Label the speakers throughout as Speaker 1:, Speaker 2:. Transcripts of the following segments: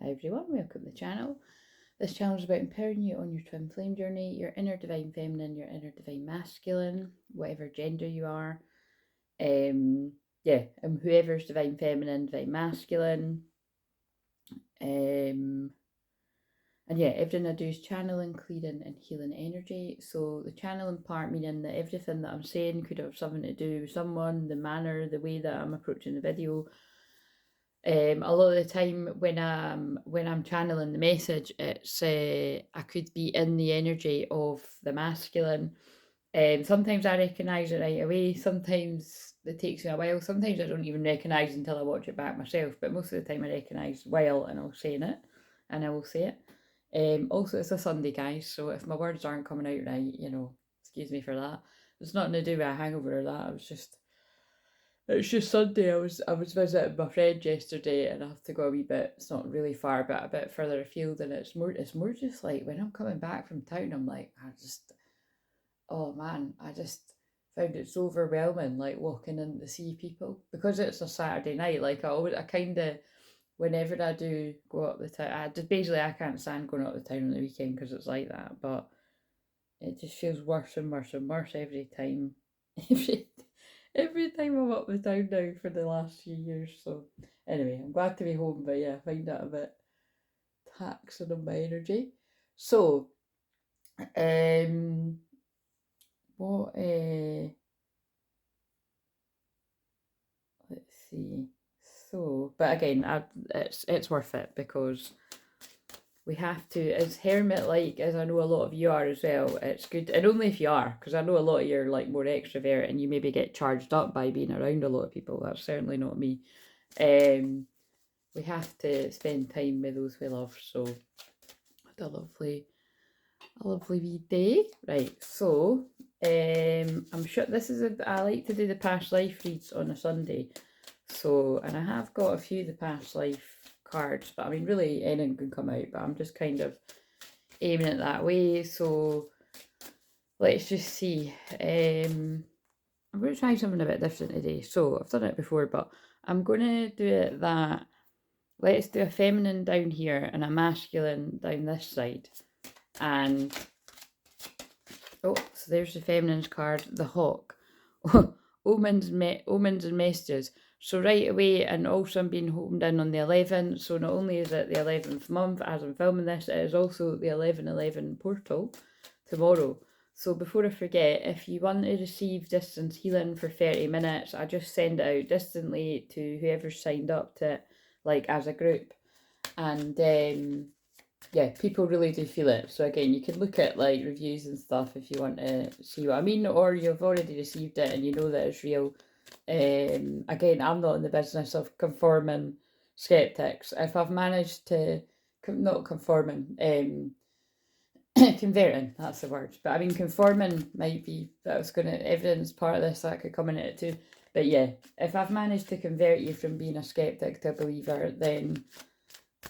Speaker 1: Hi everyone, welcome to the channel. This channel is about empowering you on your twin flame journey, your inner divine feminine, your inner divine masculine, whatever gender you are. And whoever's divine feminine, divine masculine. And yeah, everything I do is channeling, clearing and healing energy. So the channeling part meaning that everything that I'm saying could have something to do with someone, the manner, the way that I'm approaching the video. A lot of the time when I'm channeling the message, it's I could be in the energy of the masculine. Sometimes I recognise it right away. Sometimes it takes me a while. Sometimes I don't even recognise until I watch it back myself. But most of the time I recognise while and I'll say it, and I will say it. Also, it's a Sunday, guys, so if my words aren't coming out right, excuse me for that. It's nothing to do with a hangover or that. It's just Sunday. I was visiting my friend yesterday, and I have to go a wee bit. It's not really far, but a bit further afield, and it's more just like when I'm coming back from town, I'm like, oh man, I just found it so overwhelming, like walking in to see people because it's a Saturday night. Like I kind of, whenever I do go up the town, I can't stand going up the town on the weekend because it's like that. But it just feels worse and worse and worse every time. Every time I'm up the town now for the last few years. So anyway, I'm glad to be home, but yeah, I find that a bit taxing on my energy. So, what let's see. So, but again, it's worth it because we have to, as hermit-like as I know a lot of you are as well, it's good, and only if you are, because I know a lot of you are like more extrovert and you maybe get charged up by being around a lot of people. That's certainly not me. We have to spend time with those we love, so a lovely wee day. Right, so I'm sure this is I like to do the past life reads on a Sunday, so, and I have got a few of the past life cards, but I mean really anything can come out, but I'm just kind of aiming it that way. So let's just see. I'm going to try something a bit different today. So I've done it before, but I'm going to do it that let's do a feminine down here and a masculine down this side. And oh, so there's the feminine's card, the hawk. Omens and messages. So right away, and also I'm being homed in on the 11th. So not only is it the 11th month as I'm filming this, it is also the 11/11 portal tomorrow. So before I forget, if you want to receive distance healing for 30 minutes, I just send it out distantly to whoever's signed up to it, like as a group. And yeah, people really do feel it. So again, you can look at like reviews and stuff if you want to see what I mean, or you've already received it and you know that it's real. Again, I'm not in the business of conforming skeptics. If I've managed to, not conforming, converting, that's the word. But I mean, conforming might be, that was going to, evidence part of this, that could come in it too. But yeah, if I've managed to convert you from being a skeptic to a believer, then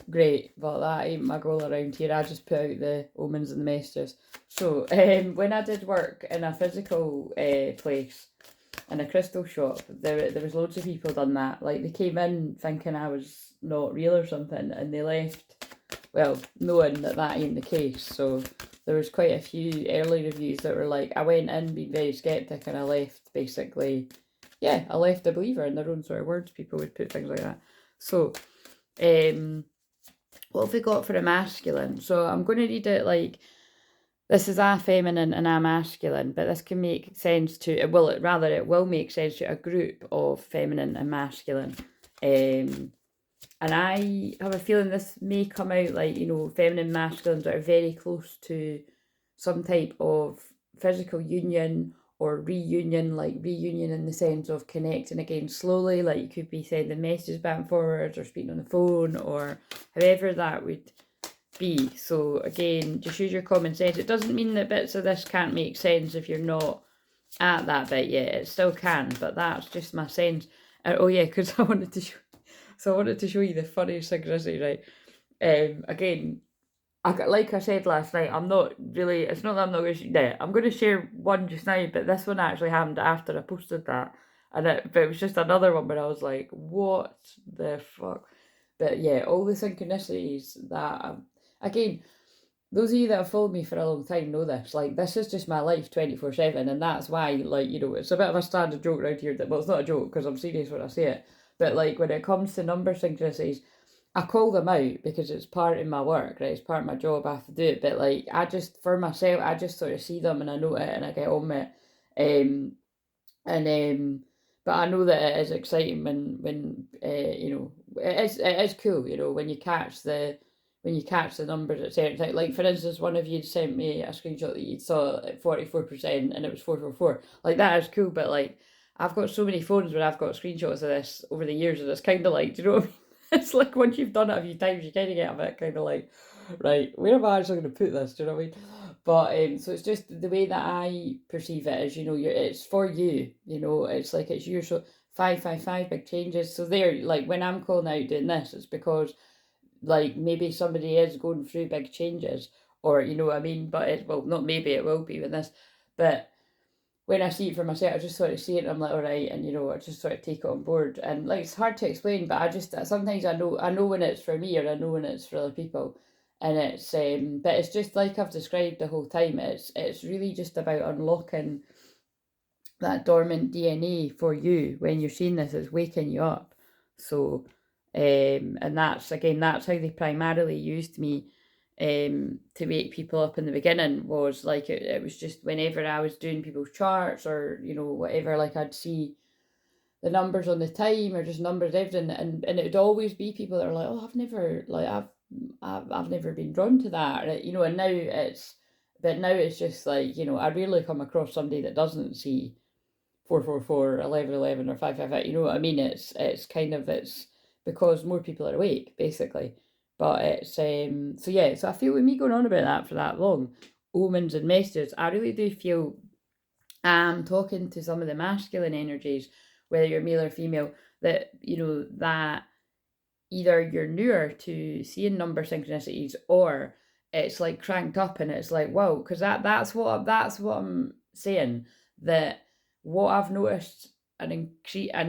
Speaker 1: great, but that ain't my goal around here. I just put out the omens and the messages. So when I did work in a physical place, in a crystal shop, there was loads of people done that. Like they came in thinking I was not real or something, and they left, well, knowing that ain't the case. So there was quite a few early reviews that were like, I went in being very skeptic and I left basically, yeah, I left a believer. In their own sort of words, people would put things like that. So what have we got for a masculine? So I'm going to read it like, this is a feminine and a masculine, but this can make sense to, it will make sense to a group of feminine and masculine. And I have a feeling this may come out like, feminine masculines that are very close to some type of physical union or reunion, like reunion in the sense of connecting again slowly, like you could be sending messages back and forwards or speaking on the phone or however that would be. So again, just use your common sense. It doesn't mean that bits of this can't make sense if you're not at that bit yet. It still can, but that's just my sense. Oh yeah, because I wanted to show you the funniest synchronicity, right? Again, like I said last night, I'm not really, it's not that I'm not going to, I'm going to share one just now, but this one actually happened after I posted that, but it was just another one where I was like, what the fuck? But yeah, all the synchronicities that, again, those of you that have followed me for a long time know this. Like, this is just my life 24/7, and that's why, like, you know, it's a bit of a standard joke around here that, well, it's not a joke because I'm serious when I say it, but like when it comes to number synchronicities, I call them out because it's part of my work, right? It's part of my job. I have to do it, but like I just for myself, I just sort of see them and I note it and I get on with it. And but I know that it is exciting when you know it is cool, you know, when you catch the numbers at certain times. Like for instance, one of you sent me a screenshot that you saw at 44% and it was 444. Like that is cool, but like I've got so many phones where I've got screenshots of this over the years, and it's kind of like, do you know what I mean? It's like once you've done it a few times, you kind of get a bit kind of like, right, where am I actually going to put this? Do you know what I mean? But so it's just the way that I perceive it is, you know, it's for you, you know, it's like it's your so 555 big changes. So there, like when I'm calling out doing this, it's because like maybe somebody is going through big changes, or you know what I mean. But it well, not maybe it will be with this, but when I see it for myself, I just sort of see it and I'm like, all right, and you know, I just sort of take it on board. And like it's hard to explain, but I just sometimes I know when it's for me or I know when it's for other people. And it's but it's just like I've described the whole time. It's really just about unlocking that dormant DNA for you when you're seeing this, it's waking you up. So and that's again that's how they primarily used me to wake people up in the beginning, was like it was just whenever I was doing people's charts or you know whatever, like I'd see the numbers on the time or just numbers everything, and it would always be people that are like, oh, I've never like I've never been drawn to that, right? You know. And now it's just like, you know, I rarely come across somebody that doesn't see 444, 1111, or 555. You know what I mean? It's kind of it's because more people are awake, basically. But it's so yeah. So I feel with me going on about that for that long, omens and messages, I really do feel I'm talking to some of the masculine energies, whether you're male or female, that you know that either you're newer to seeing number synchronicities or it's like cranked up and it's like wow, because that's what I'm saying, that what I've noticed an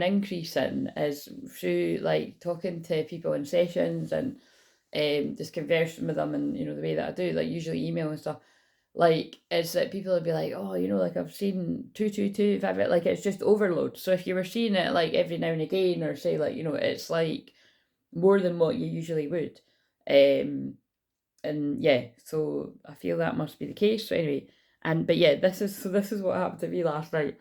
Speaker 1: increase in is through like talking to people in sessions and just conversing with them, and you know the way that I do, like usually email and stuff. Like it's that people would be like, oh, you know, like I've seen 222, like it's just overload. So if you were seeing it like every now and again, or say like, you know, it's like more than what you usually would. And yeah, so I feel that must be the case. So anyway, but yeah, this is what happened to me last night.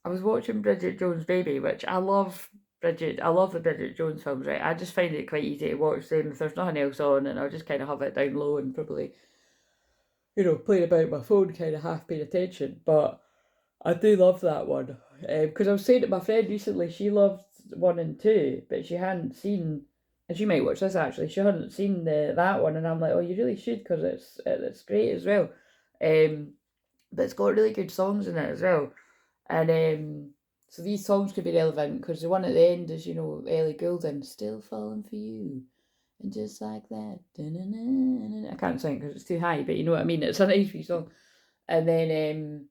Speaker 1: I was watching Bridget Jones' Baby, which I love. I love the Bridget Jones films, right? I just find it quite easy to watch them if there's nothing else on, and I'll just kind of have it down low and probably, you know, playing about my phone, kind of half paying attention. But I do love that one. Because I was saying to my friend recently, she loved 1 and 2, but she hadn't seen, and she might watch this actually, she hadn't seen that one, and I'm like, oh, you really should, because it's great as well. But it's got really good songs in it as well. And so these songs could be relevant, because the one at the end is, you know, Ellie Goulding, Still Falling for You. And just like that. I can't sing because it's too high, but you know what I mean? It's a nice wee song. And then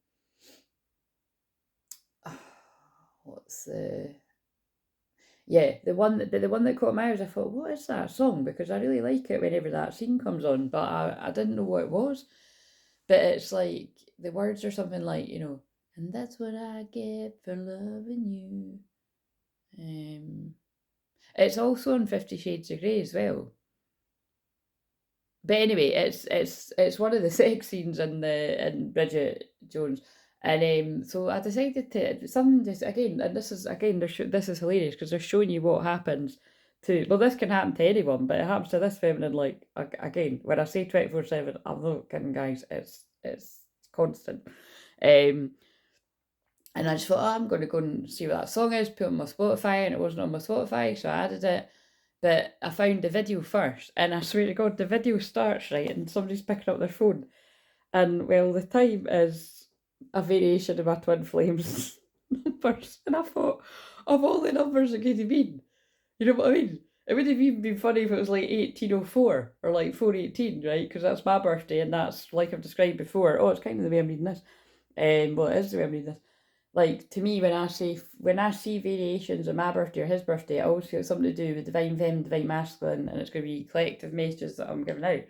Speaker 1: what's the one that caught my ears, I thought, what is that song? Because I really like it whenever that scene comes on, but I didn't know what it was. But it's like the words are something like, you know, and that's what I get for loving you. It's also on 50 Shades of Grey as well. But anyway, it's one of the sex scenes in Bridget Jones, and so I decided to something just again, and this is hilarious because they're showing you what happens to, well, this can happen to anyone, but it happens to this feminine, like again, when I say 24/7, I'm not kidding, guys, it's constant. And I just thought, oh, I'm going to go and see what that song is, put it on my Spotify, and it wasn't on my Spotify, so I added it. But I found the video first, and I swear to God, the video starts right, and somebody's picking up their phone. And well, the time is a variation of my Twinflame's numbers. And I thought, of all the numbers it could have been, you know what I mean? It would have even been funny if it was like 1804 or like 418, right? Because that's my birthday, and that's like I've described before. Oh, it's kind of the way I'm reading this. Well, it is the way I'm reading this. like, to me, when I see variations of my birthday or his birthday, it always feels something to do with divine feminine, divine masculine, and it's going to be collective messages that I'm giving out.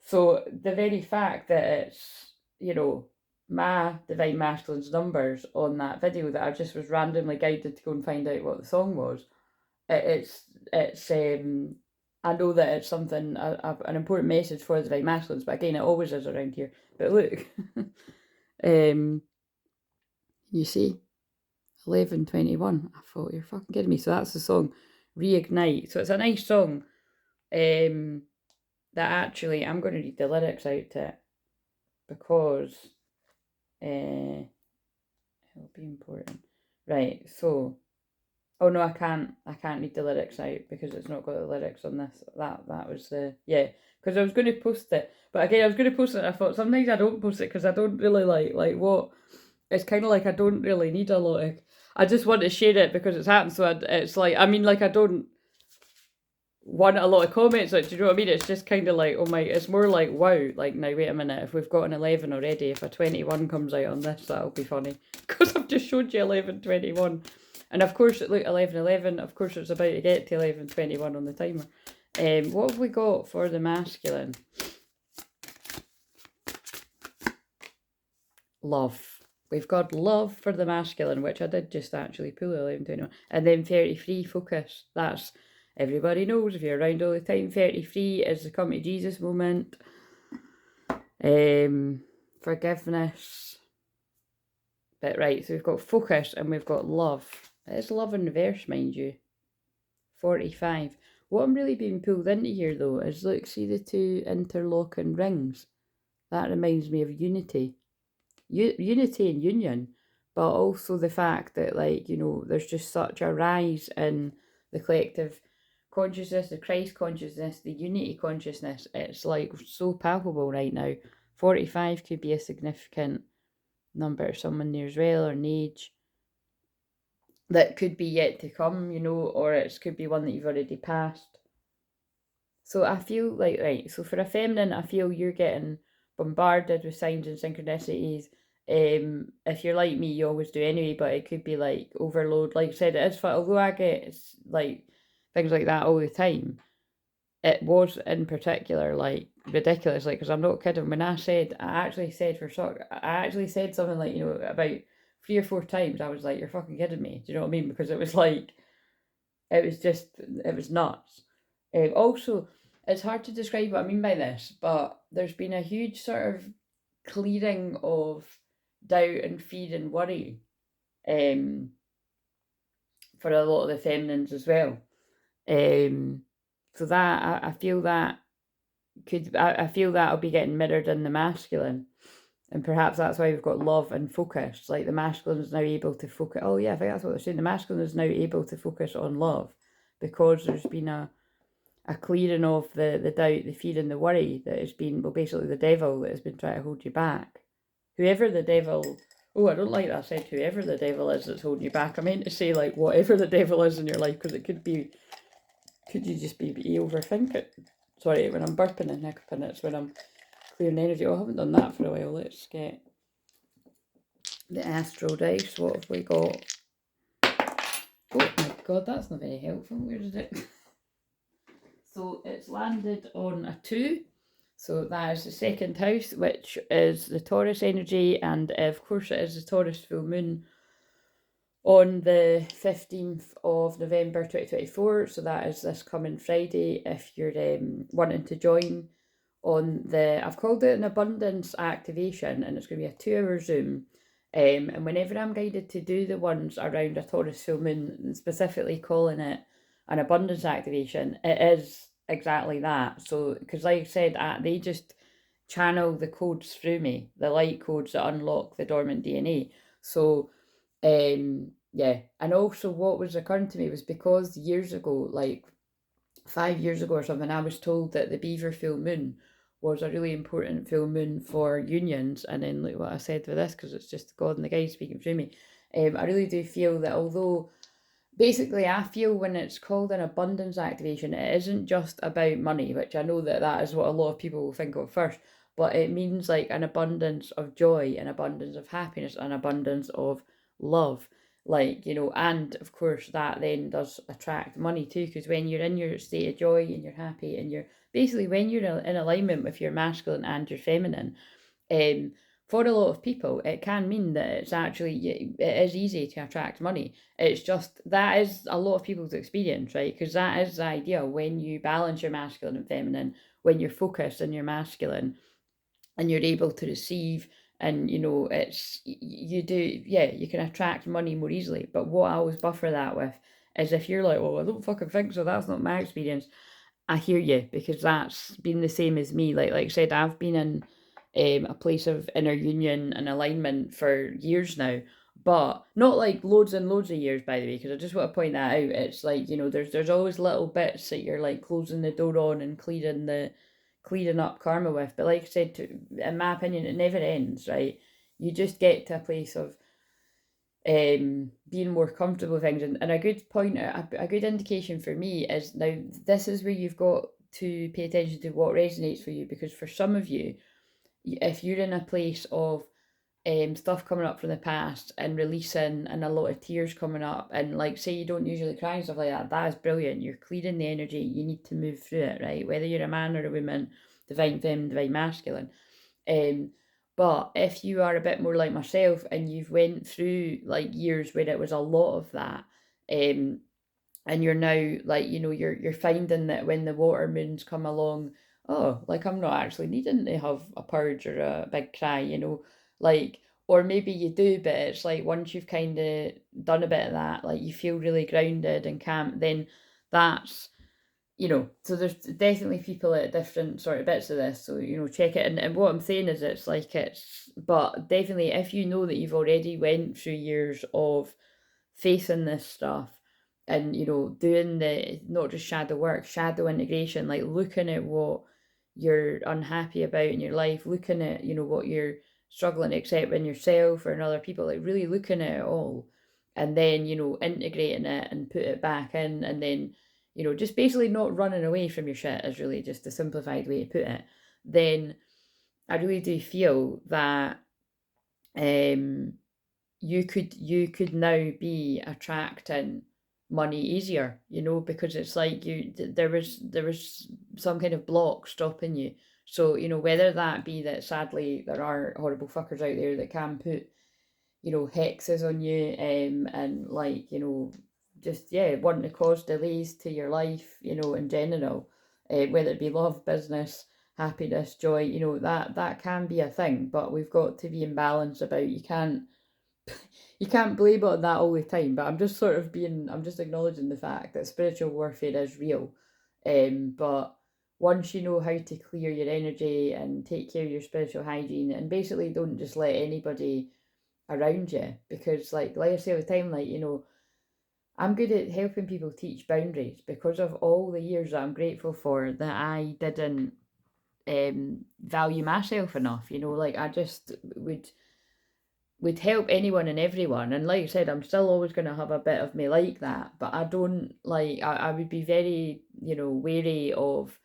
Speaker 1: So the very fact that it's, my divine masculine's numbers on that video that I just was randomly guided to go and find out what the song was, it's I know that it's something, an important message for the divine masculines, but again, it always is around here. But look, you see, 11:21. I thought, you're fucking kidding me. So that's the song, Reignite. So it's a nice song. That actually, I'm going to read the lyrics out to it because it'll be important. Right, so, oh no, I can't read the lyrics out because it's not got the lyrics on this. That was the, yeah, because I was going to post it, but again, I was going to post it and I thought sometimes I don't post it because I don't really like what, it's kind of like I don't really need a lot of, I just want to share it because it's happened, so it's like, I mean, like, I don't want a lot of comments, like, do you know what I mean? It's just kind of like, oh my, it's more like, wow, like, now wait a minute, if we've got an 11 already, if a 21 comes out on this, that'll be funny, because I've just showed you 11:21, and of course, look, 11:11, of course it's about to get to 11:21 on the timer. What have we got for the masculine? Love. We've got love for the masculine, which I did just actually pull 11:21, and then 33, focus. That's, everybody knows, if you're around all the time, 33 is the come to Jesus moment. Forgiveness. But right, so we've got focus and we've got love. It is love in reverse, mind you. 45. What I'm really being pulled into here, though, is, look, see the two interlocking rings? That reminds me of unity. Unity and union, but also the fact that, like, there's just such a rise in the collective consciousness, the Christ consciousness, the unity consciousness. It's like so palpable right now. 45 could be a significant number, someone near as well, or an age that could be yet to come, or it could be one that you've already passed. So I feel like, right, so for a feminine, I feel you're getting bombarded with signs and synchronicities. If you're like me, you always do anyway, but it could be like overload. Like I said, it is fun, although I get like things like that all the time. It was in particular like ridiculous, like, because I'm not kidding. When I actually said something like, about 3 or 4 times, I was like, you're fucking kidding me. Do you know what I mean? Because it was like, it was nuts. Also, it's hard to describe what I mean by this, but there's been a huge sort of clearing of doubt and fear and worry for a lot of the feminines as well. So that I feel that I feel that'll be getting mirrored in the masculine, and perhaps that's why we've got love and focus. Like, the masculine is now able to focus. Oh yeah, I think that's what they're saying. The masculine is now able to focus on love because there's been a clearing of the doubt, the fear and the worry that has been, well, basically the devil that has been trying to hold you back. Whoever the devil, I don't like that I said whoever the devil is that's holding you back. I meant to say, like, whatever the devil is in your life, because it could you just be overthink it. Sorry, when I'm burping and hiccuping, it's when I'm clearing energy. Oh, I haven't done that for a while. Let's get the astral dice. What have we got? Oh my god, that's not very helpful. Where is it? So it's landed on a 2. So that is the second house, which is the Taurus energy. And of course, it is the Taurus full moon on the 15th of November 2024. So that is this coming Friday. If you're wanting to join on I've called it an abundance activation, and it's going to be a 2-hour Zoom. And whenever I'm guided to do the ones around a Taurus full moon, and specifically calling it an abundance activation, it is exactly that. So, because like I said, they just channel the codes through me, the light codes that unlock the dormant DNA. So, yeah. And also what was occurring to me was, because years ago, like 5 years ago or something, I was told that the Beaver full moon was a really important full moon for unions. And then look what I said with this, because it's just God and the guide speaking through me. I really do feel that, although basically I feel when it's called an abundance activation, it isn't just about money, which I know that is what a lot of people will think of first, but it means like an abundance of joy, an abundance of happiness, an abundance of love. Like, you know, and of course that then does attract money too, because when you're in your state of joy and you're happy and you're basically when you're in alignment with your masculine and your feminine, um, for a lot of people, it can mean that it's actually, it is easy to attract money. It's just, that is a lot of people's experience, right? Because that is the idea. When you balance your masculine and feminine, when you're focused on your masculine and you're able to receive, and you know, it's, you do, yeah, you can attract money more easily. But what I always buffer that with is, if you're like, well, I don't fucking think so, that's not my experience, I hear you, because that's been the same as me. Like I said, I've been in a place of inner union and alignment for years now, but not like loads and loads of years, by the way, because I just want to point that out. It's like, you know, there's always little bits that you're like closing the door on and clearing up karma with. But like I said, in my opinion, it never ends, right? You just get to a place of being more comfortable with things. And a good point, a good indication for me is, now this is where you've got to pay attention to what resonates for you, because for some of you, if you're in a place of stuff coming up from the past and releasing, and a lot of tears coming up, and like, say you don't usually cry and stuff like that, that is brilliant. You're clearing the energy. You need to move through it, right? Whether you're a man or a woman, divine feminine, divine masculine. But if you are a bit more like myself and you've went through like years where it was a lot of that, and you're now like, you know, you're finding that when the water moons come along, oh, like, I'm not actually needing to have a purge or a big cry, you know, like, or maybe you do, but it's like once you've kind of done a bit of that, like, you feel really grounded and calm, then that's, you know, so there's definitely people at different sort of bits of this. So, you know, check it. And what I'm saying is, it's like, but definitely if you know that you've already went through years of facing this stuff, and, you know, doing the, not just shadow work, shadow integration, like looking at what you're unhappy about in your life, looking at, you know, what you're struggling to accept in yourself or in other people, like really looking at it all, and then, you know, integrating it and put it back in, and then, you know, just basically not running away from your shit is really just the simplified way to put it. Then I really do feel that you could now be attracting money easier, you know, because it's like there was some kind of block stopping you. So, you know, whether that be that sadly there are horrible fuckers out there that can put, you know, hexes on you, and like, you know, just, yeah, wanting to cause delays to your life, you know, in general, whether it be love, business, happiness, joy, you know, that can be a thing, but we've got to be in balance about, you can't blame it on that all the time. But I'm just acknowledging the fact that spiritual warfare is real. But once you know how to clear your energy and take care of your spiritual hygiene, and basically don't just let anybody around you, because like I say all the time, like, you know, I'm good at helping people teach boundaries because of all the years that I'm grateful for that I didn't value myself enough, you know, like I just would help anyone and everyone. And like I said, I'm still always going to have a bit of me like that, but I don't like, I would be very, you know, wary of,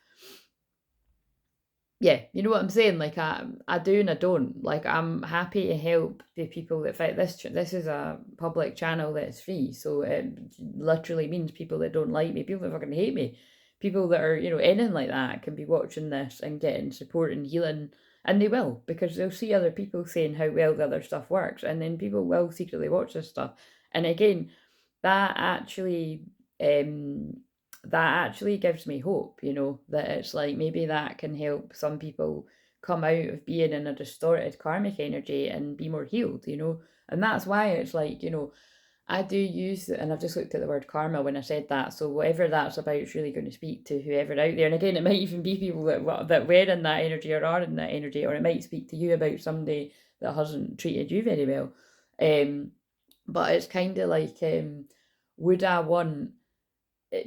Speaker 1: yeah, you know what I'm saying? Like, I do and I don't. Like, I'm happy to help the people that fight this. This is a public channel that's free, so it literally means people that don't like me, people that fucking hate me, people that are, you know, anything like that, can be watching this and getting support and healing, and they will, because they'll see other people saying how well the other stuff works, and then people will secretly watch this stuff. And again, that actually um that actually gives me hope, you know, that it's like maybe that can help some people come out of being in a distorted karmic energy and be more healed, you know. And that's why it's like, you know, I do use, and I've just looked at the word karma when I said that, so whatever that's about is really going to speak to whoever out there. And again, it might even be people that were in that energy or are in that energy, or it might speak to you about somebody that hasn't treated you very well. But it's kind of like, would I want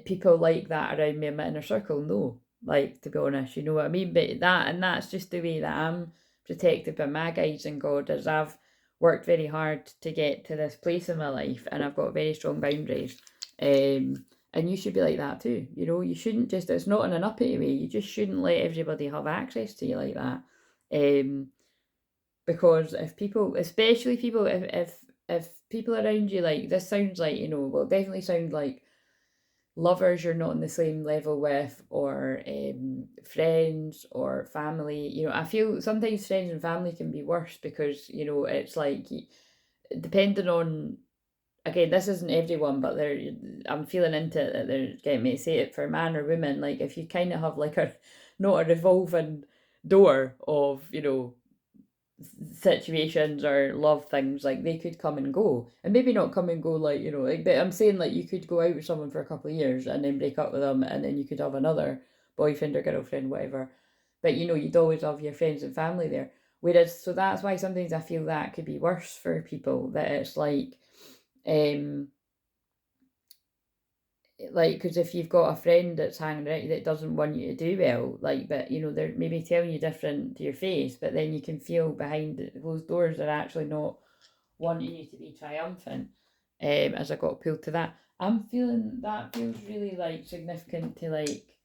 Speaker 1: people like that around me in my inner circle? No, like, to be honest, you know what I mean. But that's just the way that I'm protected by my guides and God, as I've worked very hard to get to this place in my life, and I've got very strong boundaries. And you should be like that too, you know. You shouldn't just, it's not in an uppity way, you just shouldn't let everybody have access to you like that. Because if people, especially people, if people around you, like, this sounds like, well, definitely sound like lovers you're not on the same level with, or friends or family. I feel sometimes friends and family can be worse because, it's like, depending on, again, this isn't everyone, but I'm feeling into it that they're getting me to say it for man or woman. Like, if you kind of have like not a revolving door of, situations or love things, like, they could come and go, and maybe not come and go, like, like, but I'm saying, like, you could go out with someone for a couple of years and then break up with them, and then you could have another boyfriend or girlfriend, whatever, but you'd always have your friends and family there. Whereas, so that's why sometimes I feel that could be worse for people, that it's um like, because if you've got a friend that's hanging around that doesn't want you to do well, like, but they're maybe telling you different to your face, but then you can feel behind those doors they're actually not wanting you to be triumphant. As I got pulled to that, I'm feeling that feels really like significant to, like,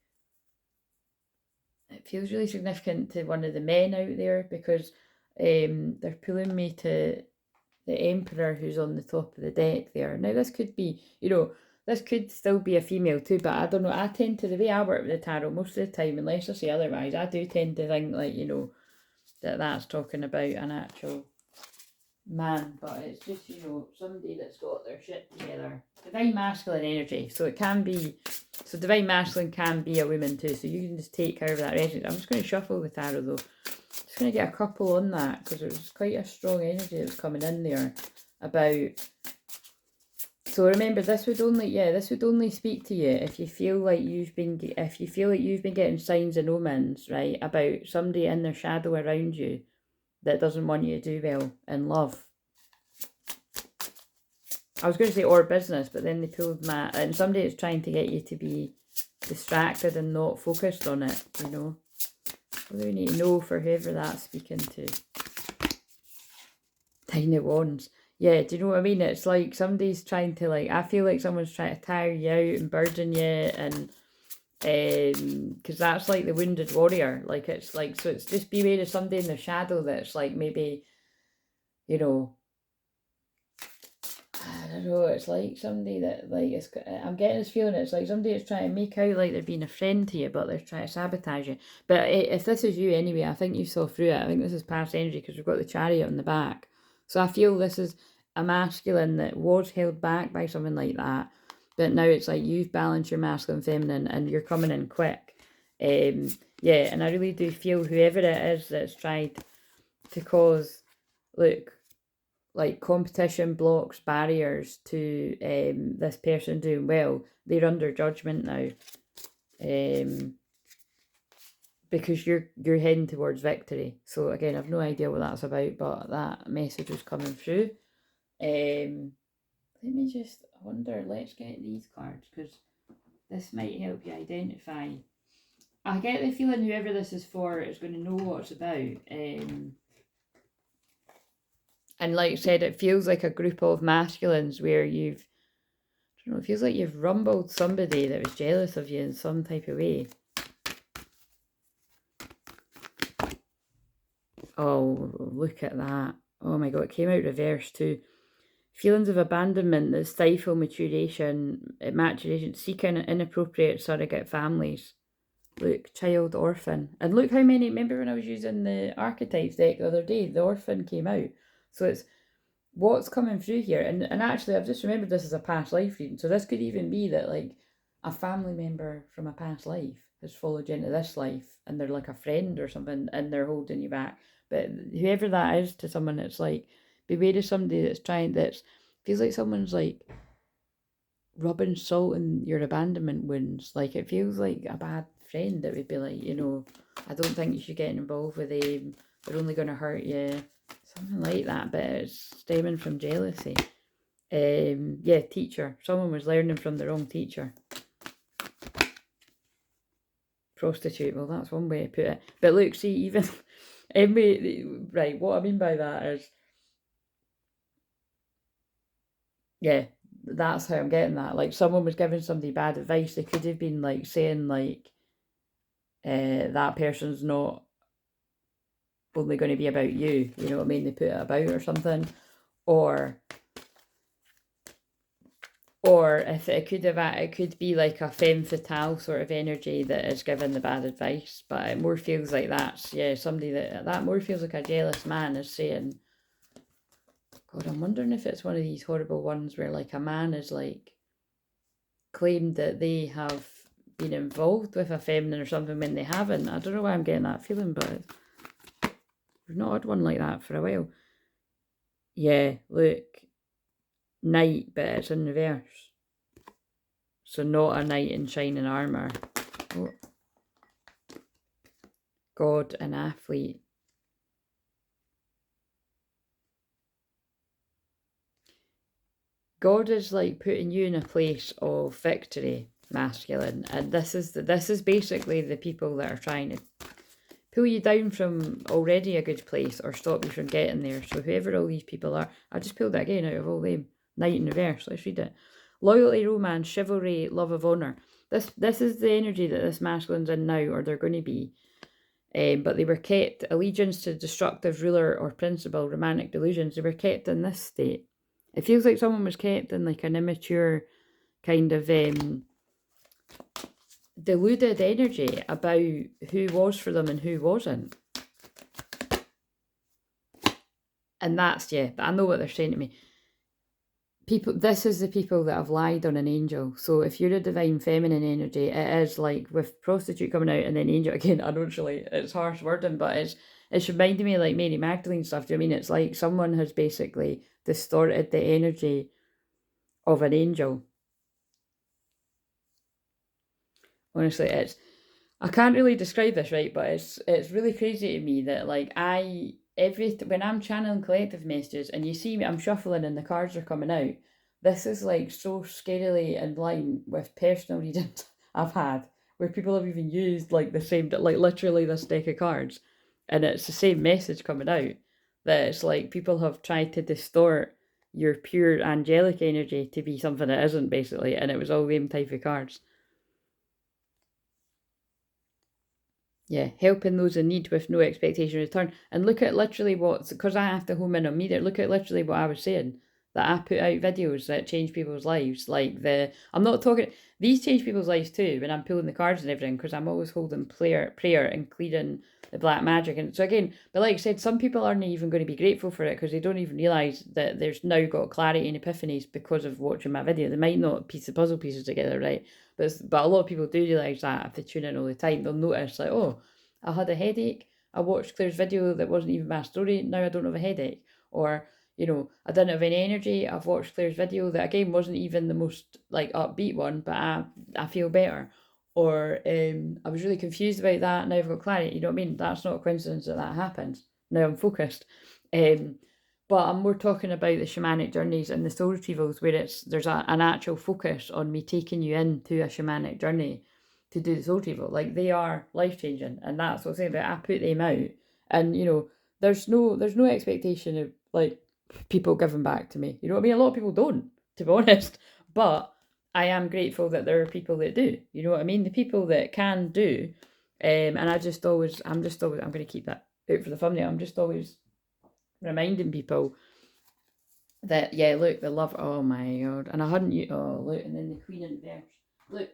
Speaker 1: it feels really significant to one of the men out there, because they're pulling me to the Emperor, who's on the top of the deck there. Now, this could be, this could still be a female too, but I don't know. I tend to, the way I work with the tarot most of the time, unless I say otherwise, I do tend to think, like, that that's talking about an actual man, but it's just, somebody that's got their shit together. Divine masculine energy. So it can be, so divine masculine can be a woman too. So you can just take however that resonates. I'm just going to shuffle the tarot though. Just going to get a couple on that, because there's quite a strong energy that's coming in there about. So remember, this would only speak to you if you feel like you've been getting signs and omens, right, about somebody in their shadow around you that doesn't want you to do well in love. I was going to say or business, but then they pulled that, and somebody that's trying to get you to be distracted and not focused on it, What do we need to know for whoever that's speaking to? Tiny wands. Yeah, do you know what I mean? It's like somebody's trying to, like, I feel like someone's trying to tire you out and burden you, and because that's like the wounded warrior. Like, it's like, so it's just beware of somebody in their shadow that's like, maybe, I don't know, it's like somebody that, like, I'm getting this feeling it's like somebody that's trying to make out like they're being a friend to you, but they're trying to sabotage you. But if this is you anyway, I think you saw through it. I think this is past energy, because we've got the Chariot on the back. So I feel this is a masculine that was held back by something like that, but now it's like you've balanced your masculine feminine and you're coming in quick. Yeah, and I really do feel whoever it is that's tried to cause, look, like, competition, blocks, barriers to this person doing well, they're under judgment now, because you're heading towards victory. So again, I've no idea what that's about, but that message was coming through. Let me just wonder, let's get these cards, because this might help you identify. I get the feeling whoever this is for is going to know what it's about. And like I said, it feels like a group of masculines where I don't know, it feels like you've rumbled somebody that was jealous of you in some type of way. Oh, look at that. Oh my God, it came out reversed too. Feelings of abandonment that stifle maturation, seeking inappropriate surrogate families. Look, child, orphan. And look how many, remember when I was using the archetypes deck the other day, the orphan came out. So it's what's coming through here. And actually, I've just remembered this is a past life reading. So this could even be that, like, a family member from a past life has followed you into this life, and they're like a friend or something, and they're holding you back. But whoever that is to someone, it's like, beware of somebody that's feels like someone's like rubbing salt in your abandonment wounds. Like, it feels like a bad friend that would be like, I don't think you should get involved with them. They're only going to hurt you. Something like that, but it's stemming from jealousy. Yeah, teacher. Someone was learning from the wrong teacher. Prostitute. Well, that's one way to put it. But look, see, even right, what I mean by that is, yeah, that's how I'm getting that. Like, someone was giving somebody bad advice. They could have been like saying, like, that person's not only going to be about you, you know what I mean? They put it about or something. Or if it could be like a femme fatale sort of energy that is giving the bad advice. But it more feels like that's, yeah, somebody that more feels like a jealous man is saying, God, I'm wondering if it's one of these horrible ones where like a man is like claimed that they have been involved with a feminine or something when they haven't. I don't know why I'm getting that feeling, but we've not had one like that for a while. Yeah, look, knight, but it's in reverse. So not a knight in shining armour. Oh. God, an athlete. God is like putting you in a place of victory, masculine, and this is basically the people that are trying to pull you down from already a good place or stop you from getting there. So whoever all these people are, I just pulled that again out of all them. Knight in reverse. Let's read it. Loyalty, romance, chivalry, love of honour. This is the energy that this masculine's in now, or they're going to be. But they were kept allegiance to destructive ruler or principle, romantic delusions. They were kept in this state. It feels like someone was kept in like an immature kind of deluded energy about who was for them and who wasn't. And that's, yeah, I know what they're saying to me. People, this is the people that have lied on an angel. So if you're a divine feminine energy, it is like with prostitute coming out and then angel again. I don't really, it's harsh wording, but it's reminding me like Mary Magdalene stuff. Do you know what I mean? It's like someone has basically distorted the energy of an angel. Honestly, I can't really describe this, right? But it's really crazy to me that like when I'm channeling collective messages and you see me, I'm shuffling and the cards are coming out. This is like so scarily in line with personal readings I've had where people have even used like the same, like literally this deck of cards, and it's the same message coming out. That it's like people have tried to distort your pure angelic energy to be something it isn't, basically, and it was all them type of cards. Yeah, helping those in need with no expectation of return. And look at literally because I have to home in on me there, look at literally what I was saying, that I put out videos that change people's lives. Like I'm not talking, these change people's lives too when I'm pulling the cards and everything, because I'm always holding prayer and clearing the black magic. And so again, but like I said, some people aren't even going to be grateful for it because they don't even realise that there's now got clarity and epiphanies because of watching my video. They might not piece the puzzle pieces together, right? But a lot of people do realise that if they tune in all the time, they'll notice like, oh, I had a headache. I watched Claire's video that wasn't even my story. Now I don't have a headache. Or, you know, I didn't have any energy. I've watched Claire's video that again wasn't even the most like upbeat one, but I feel better. Or I was really confused about that. Now I've got clarity. You know what I mean? That's not a coincidence that happens. Now I'm focused. But I'm more talking about the shamanic journeys and the soul retrievals where there's an actual focus on me taking you into a shamanic journey to do the soul retrieval. Like they are life changing, and that's what I'm saying. But I put them out, and you know, there's no expectation of like people giving back to me. You know what I mean? A lot of people don't, to be honest. But I am grateful that there are people that do. You know what I mean? The people that can do, and I'm going to keep that out for the thumbnail. I'm just always reminding people that, yeah, look, the love, oh my God. And I hadn't, look, and then the Queen in verse. Look,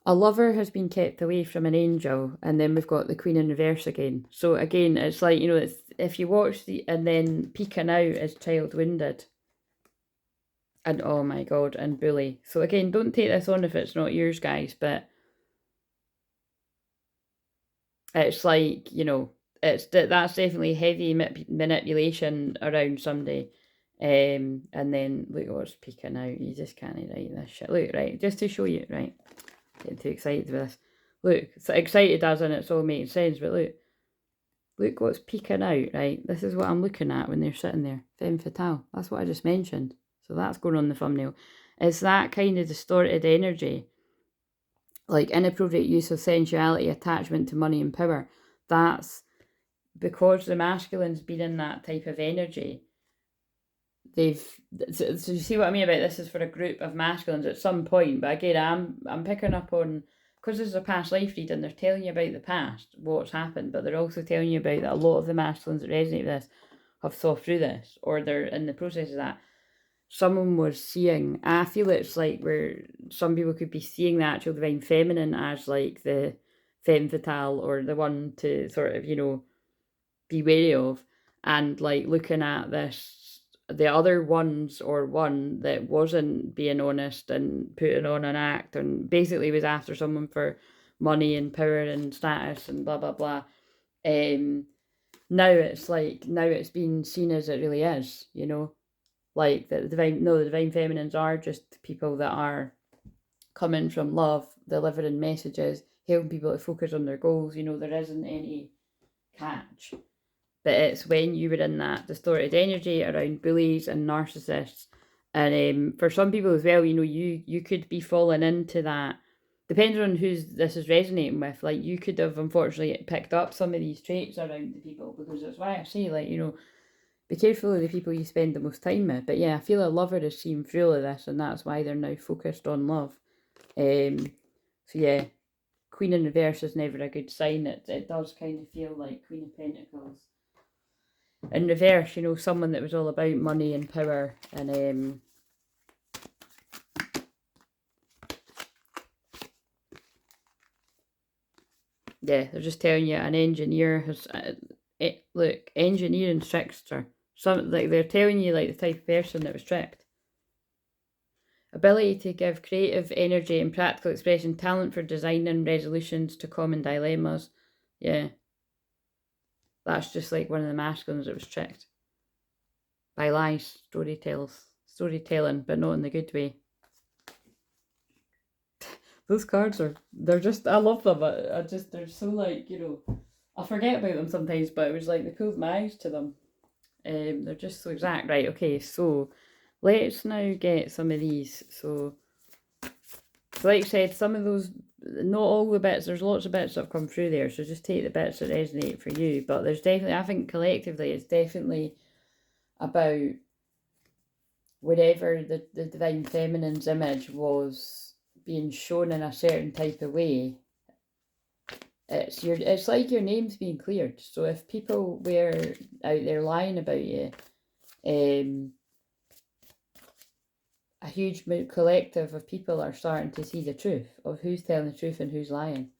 Speaker 1: a lover has been kept away from an angel, and then we've got the Queen in reverse again. So again, it's like, you know, it's, if you watch and then peeking out is child wounded. And oh my God, and bully. So again, don't take this on if it's not yours, guys, but it's like, you know, that's definitely heavy manipulation around somebody. And then look what's peeking out. You just can't write this shit. Look, right, just to show you, right? Getting too excited with this. Look, so excited as in it's all making sense, but look what's peeking out, right? This is what I'm looking at when they're sitting there. Femme fatale. That's what I just mentioned. So that's going on the thumbnail. It's that kind of distorted energy, like inappropriate use of sensuality, attachment to money and power. That's because the masculine's been in that type of energy. So you see what I mean about this is for a group of masculines at some point. But again, I'm picking up on because this is a past life reading, they're telling you about the past, what's happened, but they're also telling you about that a lot of the masculines that resonate with this have thought through this, or they're in the process of that. Someone was seeing, I feel it's like where some people could be seeing the actual divine feminine as like the femme fatale, or the one to sort of, be wary of, and like looking at this, the other ones, or one that wasn't being honest and putting on an act and basically was after someone for money and power and status and blah blah blah. Now it's being seen as it really is, like the divine feminines are just people that are coming from love, delivering messages, helping people to focus on their goals. There isn't any catch. But it's when you were in that distorted energy around bullies and narcissists. And for some people as well, you could be falling into that, depending on who this is resonating with. Like, you could have unfortunately picked up some of these traits around the people, because that's why I say, like, be careful of the people you spend the most time with. But yeah, I feel a lover is seen through all of this, and that's why they're now focused on love. So yeah, Queen in reverse is never a good sign. It does kind of feel like Queen of Pentacles in reverse, someone that was all about money and power. And yeah, they're just telling you an engineer has look, engineering trickster. Some, like, they're telling you like the type of person that was tricked. Ability to give creative energy and practical expression, talent for designing resolutions to common dilemmas. Yeah, that's just like one of the masculines that was tricked by lies, storytelling, but not in the good way. Those cards they're just, I love them. They're so like, I forget about them sometimes, but it was like they pulled my eyes to them. They're just so exact. Right, okay, so let's now get some of these. So like I said, some of those, not all the bits, there's lots of bits that have come through there, so just take the bits that resonate for you. But there's definitely, I think collectively, it's definitely about wherever the divine feminine's image was being shown in a certain type of way, it's like your name's being cleared. So if people were out there lying about you, a huge collective of people are starting to see the truth of who's telling the truth and who's lying.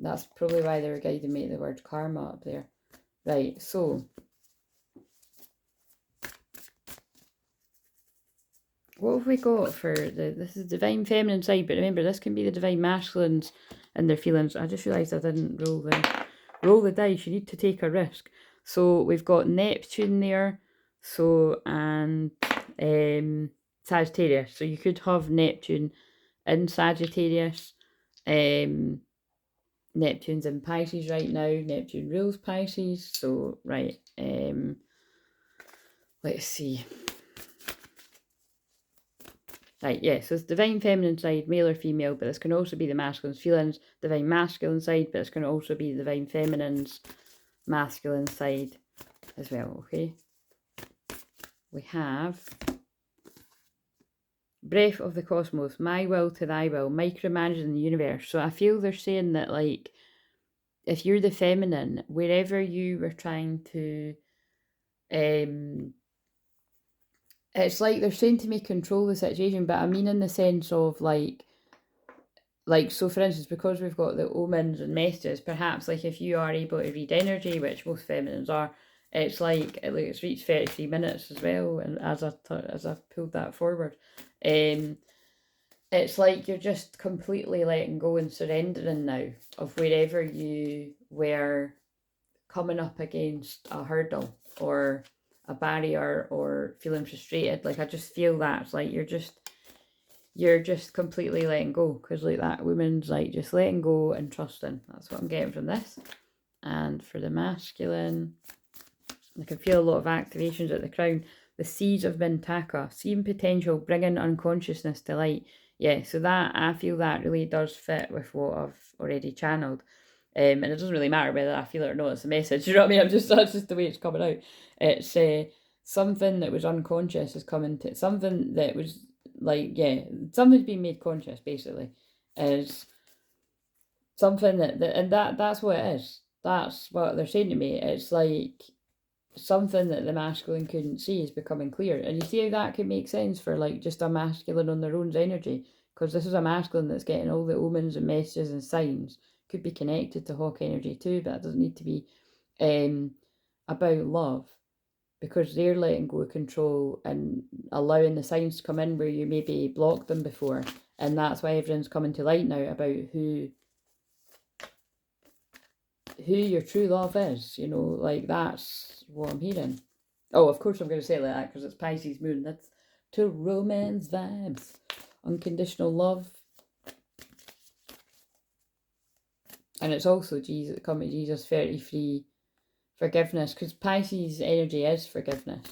Speaker 1: That's probably why they were guiding me the word karma up there. Right, so what have we got for this is divine feminine side, but remember, this can be the divine masculines and their feelings. I just realised I didn't roll the dice. You need to take a risk. So we've got Neptune there, so, and Sagittarius. So you could have Neptune in Sagittarius. Neptune's in Pisces right now. Neptune rules Pisces. So right, let's see. Right, yeah, so it's divine feminine side, male or female, but this can also be the masculine's feelings, divine masculine side, but it's going to also be the divine feminine's masculine side as well, okay? We have Breath of the Cosmos, my will to thy will, micromanaging the universe. So I feel they're saying that, like, if you're the feminine, wherever you were trying to, it's like they're saying to me control the situation, but I mean in the sense of like, so for instance, because we've got the omens and messages, perhaps like if you are able to read energy, which most feminines are, it's like it's reached 33 minutes as well, and as I've pulled that forward, it's like you're just completely letting go and surrendering now of wherever you were coming up against a hurdle or a barrier or feeling frustrated. Like, I just feel that it's like you're just completely letting go, because like that woman's like just letting go and trusting. That's what I'm getting from this. And for the masculine, I can feel a lot of activations at the crown. The seeds of Mintaka, seeing potential, bringing unconsciousness to light. Yeah, so that, I feel that really does fit with what I've already channeled. And it doesn't really matter whether I feel it or not, it's a message, you know what I mean? That's just the way it's coming out. It's something that was unconscious is coming to, something that was like, yeah, something's being made conscious, basically. is something and that's what it is. That's what they're saying to me. It's like something that the masculine couldn't see is becoming clear. And you see how that could make sense for like just a masculine on their own energy, because this is a masculine that's getting all the omens and messages and signs. Could be connected to hawk energy too, but it doesn't need to be about love, because they're letting go of control and allowing the signs to come in where you maybe blocked them before. And that's why everyone's coming to light now about who your true love is, you know, like that's what I'm hearing. Oh, of course I'm going to say it like that because it's Pisces moon. That's to romance vibes. Unconditional love. And it's also Jesus, come to Jesus 33, forgiveness, because Pisces energy is forgiveness.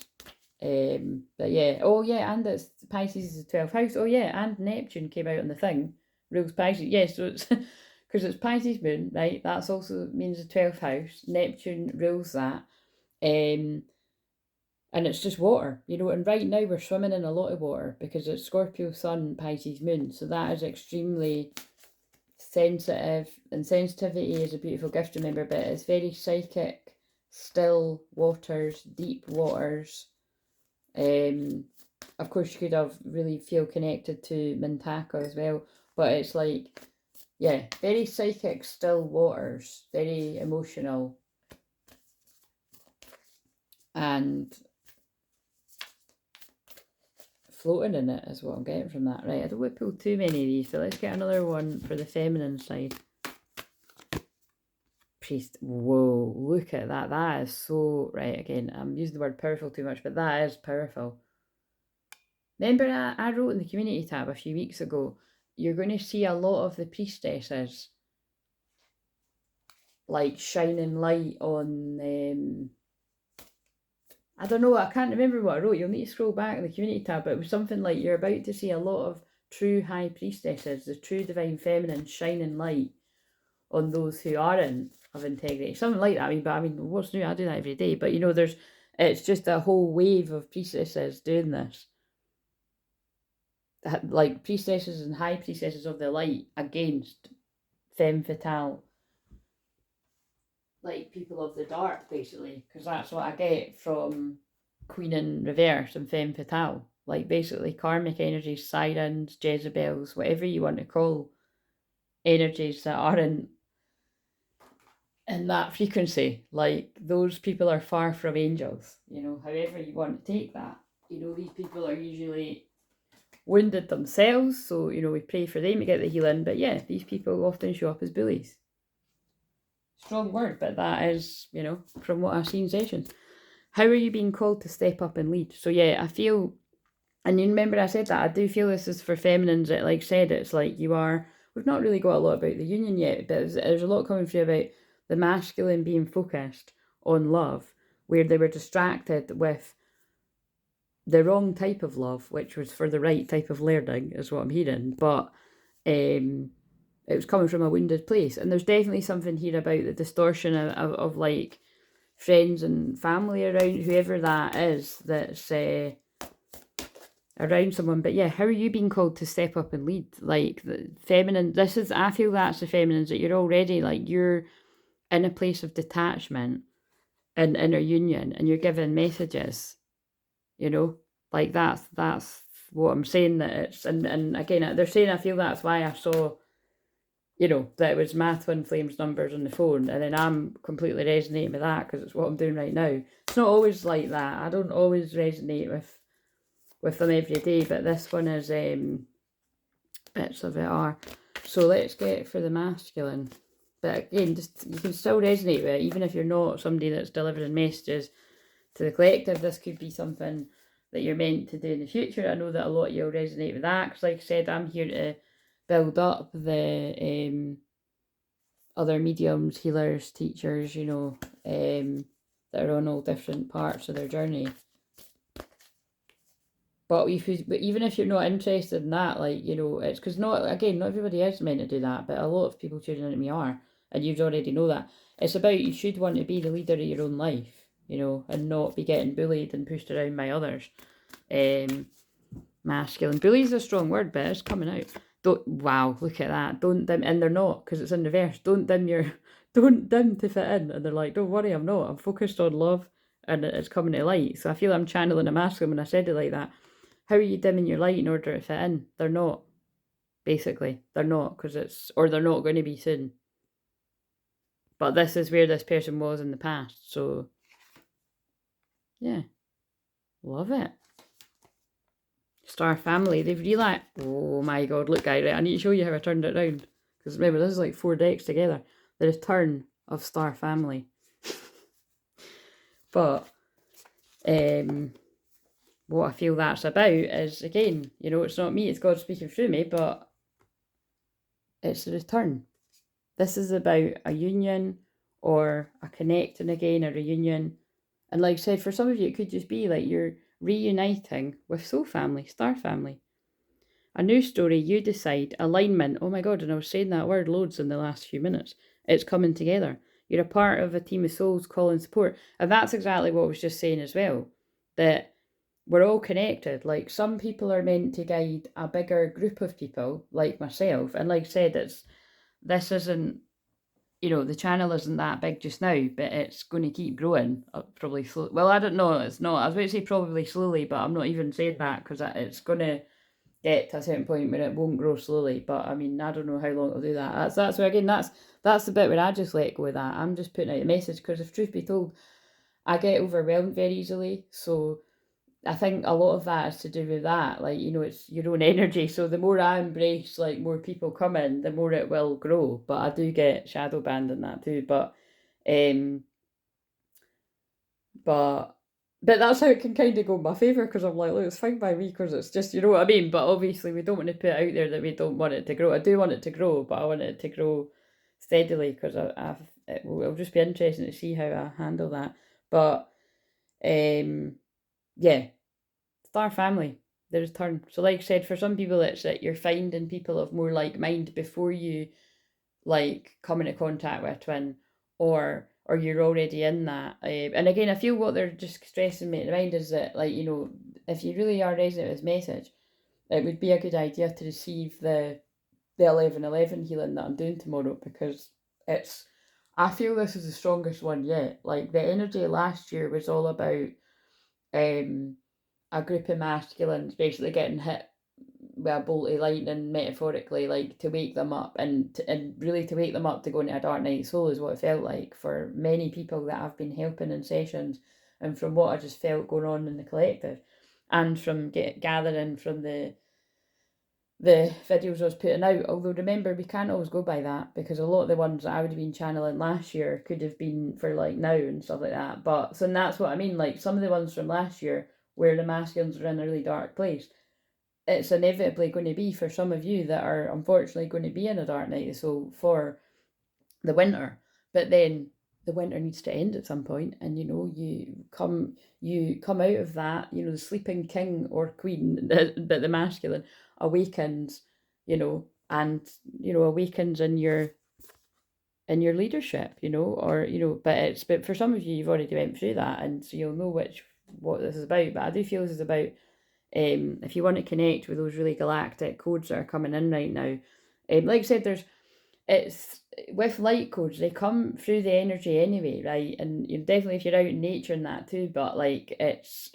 Speaker 1: But yeah, oh yeah, and it's Pisces is the 12th house. Oh yeah, and Neptune came out on the thing, rules Pisces. Yeah, so it's because it's Pisces moon, right? That's also means the 12th house. Neptune rules that. And it's just water, you know, and right now we're swimming in a lot of water because it's Scorpio sun, Pisces moon. So that is extremely sensitive, and sensitivity is a beautiful gift, remember, but it's very psychic, still waters, deep waters. Of course you could have really feel connected to Mintaka as well, but it's like, yeah, very psychic, still waters, very emotional, and floating in it is what I'm getting from that. Right, I don't want to pull too many of these, so let's get another one for the feminine side. Priest, whoa, look at that. That is so, right, again, I'm using the word powerful too much, but that is powerful. Remember, I wrote in the community tab a few weeks ago, you're going to see a lot of the priestesses like shining light on, I don't know, I can't remember what I wrote. You'll need to scroll back in the community tab, but it was something like you're about to see a lot of true high priestesses, the true divine feminine, shining light on those who aren't of integrity. Something like that. I mean, what's new? I do that every day. But you know, it's just a whole wave of priestesses doing this. Like priestesses and high priestesses of the light against femme fatale, like people of the dark, basically, because that's what I get from Queen in Reverse and femme fatale. Like basically karmic energies, sirens, Jezebels, whatever you want to call energies that aren't in that frequency. Like those people are far from angels, you know, however you want to take that. You know, these people are usually wounded themselves, so you know, we pray for them to get the healing. But yeah, these people often show up as bullies. Strong word, but that is, you know, from what I've seen sessions. How are you being called to step up and lead? So yeah, I feel, and you remember I said that, I do feel this is for feminines that, like said, it's like you are, we've not really got a lot about the union yet, but there's a lot coming through about the masculine being focused on love, where they were distracted with the wrong type of love, which was for the right type of learning, is what I'm hearing. But it was coming from a wounded place. And there's definitely something here about the distortion of like friends and family around, whoever that is, that's around someone. But yeah, how are you being called to step up and lead? Like the feminine, I feel that's the feminines, that you're already like, you're in a place of detachment and inner union, and you're given messages, you know, like that's what I'm saying, that it's, and again, they're saying, I feel that's why I saw, you know, that it was my Twinflame's numbers on the phone, and then I'm completely resonating with that because it's what I'm doing right now. It's not always like that. I don't always resonate with them every day, but this one is bits of it are. So let's get for the masculine. But again, just you can still resonate with it, even if you're not somebody that's delivering messages to the collective. This could be something that you're meant to do in the future. I know that a lot of you will resonate with that, because like I said, I'm here to build up the other mediums, healers, teachers, you know, that are on all different parts of their journey. But even if you're not interested in that, like, you know, it's because not everybody is meant to do that, but a lot of people tuning into me are, and you already know that. It's about, you should want to be the leader of your own life, you know, and not be getting bullied and pushed around by others. Masculine. Bully is a strong word, but it's coming out. don't, wow, look at that. Don't dim, and they're not, because it's in reverse. Don't dim don't dim to fit in. And they're like, don't worry, I'm not. I'm focused on love and it's coming to light. So I feel I'm channeling a masculine when I said it like that. How are you dimming your light in order to fit in? They're not, basically. They're not, or they're not going to be soon. But this is where this person was in the past. So, yeah. Love it. Star family. They've realized, oh my god, look guys, right, I need to show you how I turned it around. Because remember, this is like 4 decks together. The return of star family. But, what I feel that's about is, again, you know, it's not me, it's God speaking through me, but it's the return. This is about a union or a connecting again, a reunion. And like I said, for some of you, it could just be like you're reuniting with soul family, star family. A new story, you decide, alignment. Oh my god, and I was saying that word loads in the last few minutes. It's coming together. You're a part of a team of souls calling support. And that's exactly what I was just saying as well. That we're all connected. Like, some people are meant to guide a bigger group of people, like myself. And like I said, this isn't, you know, the channel isn't that big just now, but it's going to keep growing, probably slowly. Well, I don't know, it's not. I was about to say probably slowly, but I'm not even saying that, because it's going to get to a certain point where it won't grow slowly. But I mean, I don't know how long it'll do that. That's where, again, that's the bit where I just let go of that. I'm just putting out a message, because if truth be told, I get overwhelmed very easily. So I think a lot of that is to do with that. Like, you know, it's your own energy. So the more I embrace, like, more people come in, the more it will grow. But I do get shadow banned in that too. But that's how it can kind of go in my favour, because I'm like, look, it's fine by me, because it's just, you know what I mean? But obviously we don't want to put out there that we don't want it to grow. I do want it to grow, but I want it to grow steadily, because it'll just be interesting to see how I handle that. But yeah, star family, the return. So like I said, for some people it's that you're finding people of more like mind before you like come into contact with a twin, or you're already in that. And again, I feel what they're just stressing me in mind is that, like, you know, if you really are resonating with this message, it would be a good idea to receive the 11/11 healing that I'm doing tomorrow, because I feel this is the strongest one yet. Like, the energy last year was all about a group of masculines basically getting hit with a bolt of lightning, metaphorically, like, to wake them up, and really to wake them up to go into a dark night soul is what it felt like for many people that I've been helping in sessions, and from what I just felt going on in the collective, and from gathering from the videos I was putting out. Although remember, we can't always go by that, because a lot of the ones that I would have been channeling last year could have been for like now and stuff like that. But so that's what I mean. Like, some of the ones from last year where the masculines are in a really dark place, it's inevitably going to be for some of you that are unfortunately going to be in a dark night so for the winter. But then the winter needs to end at some point, and you know, you come out of that, you know, the sleeping king or queen, that the masculine awakens, you know, and you know, awakens in your leadership, you know, or you know, but for some of you, you've already went through that, and so you'll know what this is about. But I do feel this is about, if you want to connect with those really galactic codes that are coming in right now, like I said, it's with light codes, they come through the energy anyway, right? And you definitely, if you're out in nature and that too, but like,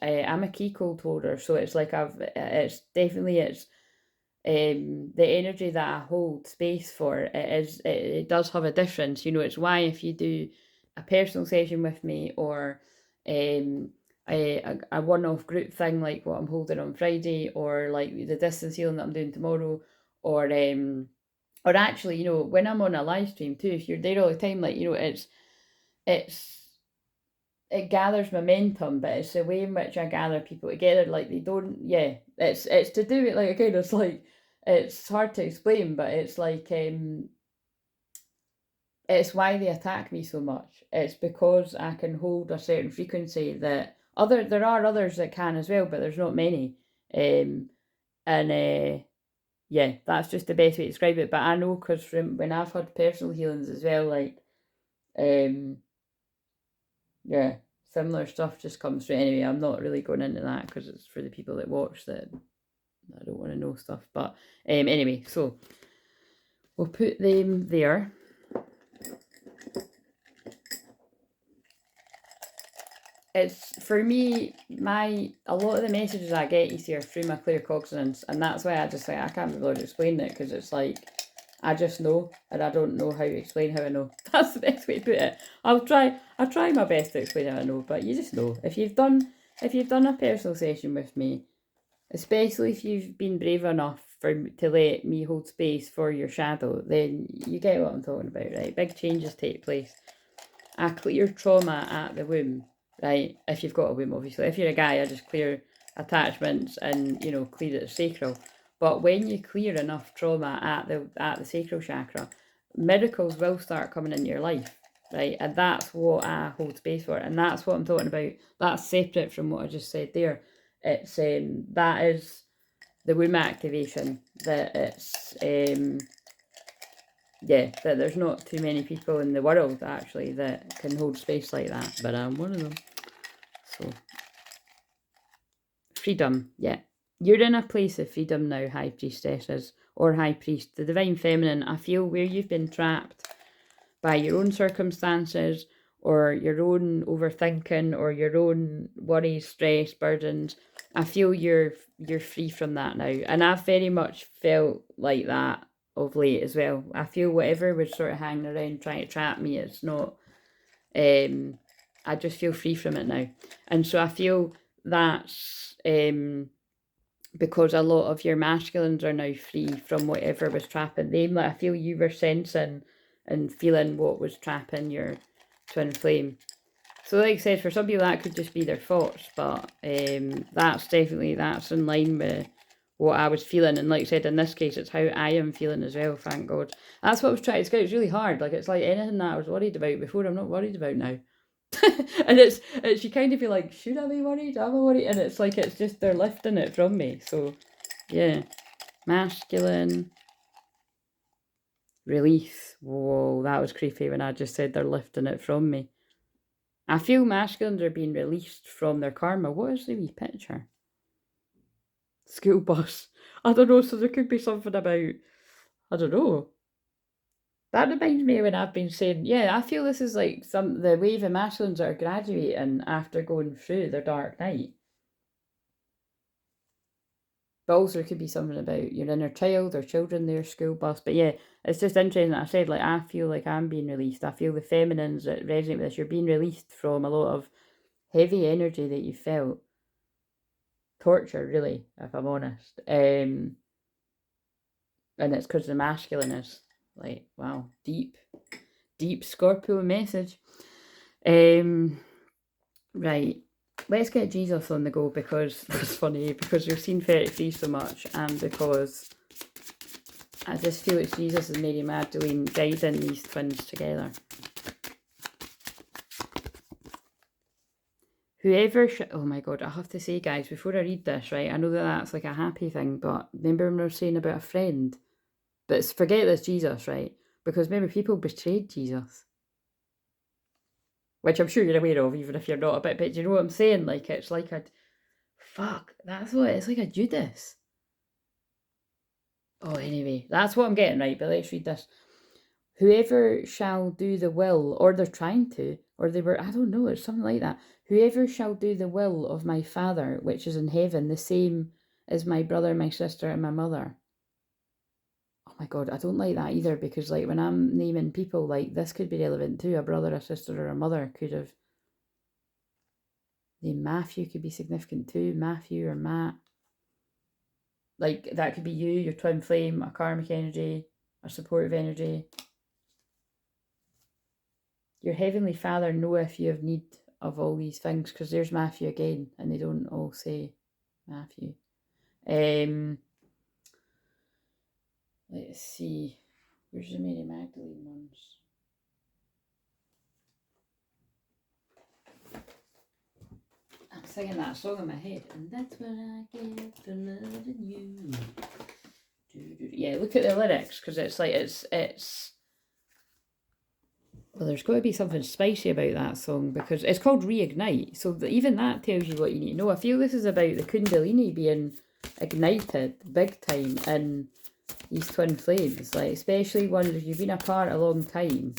Speaker 1: I'm a key code holder, so it's like the energy that I hold space for. It does have a difference, you know. It's why if you do a personal session with me, or a one-off group thing like what I'm holding on Friday, or like the distance healing that I'm doing tomorrow, or actually, you know, when I'm on a live stream too, if you're there all the time, like, you know, it's it gathers momentum, but it's the way in which I gather people together. Like, they don't, yeah, it's to do it, like, again, it's like, it's hard to explain, but it's like, it's why they attack me so much. It's because I can hold a certain frequency that there are others that can as well, but there's not many. And yeah, that's just the best way to describe it. But I know, because from when I've had personal healings as well, like, yeah, similar stuff just comes through. Anyway, I'm not really going into that, because it's for the people that watch that I don't want to know stuff. But anyway, so we'll put them there. It's, for me, a lot of the messages I get, you see, are through my claircognizance, and that's why I just like, I can't be able to explain it, because it's like, I just know, and I don't know how to explain how I know. That's the best way to put it. I'll try my best to explain how I know, but you just know. If you've done a personal session with me, especially if you've been brave enough to let me hold space for your shadow, then you get what I'm talking about, right? Big changes take place. I clear trauma at the womb, right? If you've got a womb, obviously. If you're a guy, I just clear attachments and, you know, clear it sacral. But when you clear enough trauma at the sacral chakra, miracles will start coming into your life, right? And that's what I hold space for, and that's what I'm talking about. That's separate from what I just said there. It's that is the womb activation. That it's yeah, that there's not too many people in the world actually that can hold space like that, but I'm one of them. So freedom, yeah. You're in a place of freedom now, High Priestesses, or High Priest, the Divine Feminine. I feel where you've been trapped by your own circumstances, or your own overthinking, or your own worries, stress, burdens. I feel you're free from that now. And I've very much felt like that of late as well. I feel whatever was sort of hanging around trying to trap me, it's not, I just feel free from it now. And so I feel that's because a lot of your masculines are now free from whatever was trapping them. Like, I feel you were sensing and feeling what was trapping your twin flame. So like I said, for some people that could just be their thoughts, but that's in line with what I was feeling. And like I said, in this case, it's how I am feeling as well, thank God. That's what I was trying to get. It's really hard. Like, it's like anything that I was worried about before, I'm not worried about now. And it's you kind of feel like, should I be worried? Am I worried? And it's like, it's just, they're lifting it from me. So yeah, masculine release. Whoa, that was creepy when I just said they're lifting it from me. I feel masculines are being released from their karma. What is the wee picture? School bus. I don't know, so there could be something about, I don't know. That reminds me when I've been saying, yeah, I feel this is like the wave of masculines that are graduating after going through their dark night. But also, it could be something about your inner child or children, their school bus. But yeah, it's just interesting that I said, like, I feel like I'm being released. I feel the feminines that resonate with this, you're being released from a lot of heavy energy that you felt. Torture, really, if I'm honest. And it's because the masculine is like, wow, deep Scorpio message. Right. Let's get Jesus on the go, because it's funny, because we've seen 33 so much, and because I just feel it's Jesus and Mary Magdalene guiding these twins together. Whoever oh my God, I have to say, guys, before I read this, right, I know that that's like a happy thing, but remember when we were saying about a friend? But forget this Jesus, right? Because remember, people betrayed Jesus. Which I'm sure you're aware of, even if you're not a bit, but you know what I'm saying? Like, it's like fuck, that's what, it's like a Judas. Oh, anyway, that's what I'm getting, right? But let's read this. Whoever shall do the will, or they're trying to, or they were, I don't know, it's something like that. Whoever shall do the will of my Father, which is in heaven, the same as my brother, my sister, and my mother. Oh my God, I don't like that either, because like when I'm naming people, like this could be relevant too. A brother, a sister, or a mother could have. The Matthew could be significant too. Matthew or Matt. Like, that could be you, your twin flame, a karmic energy, a supportive energy. Your heavenly Father know if you have need of all these things, because there's Matthew again, and they don't all say Matthew. Let's see. Where's the Mary Magdalene ones? I'm singing that song in my head, and that's what I get for loving you. Yeah, look at the lyrics, because it's like, it's well, there's got to be something spicy about that song, because it's called Reignite, so even that tells you what you need to know. I feel this is about the Kundalini being ignited big time in these twin flames. Like, especially if you've been apart a long time,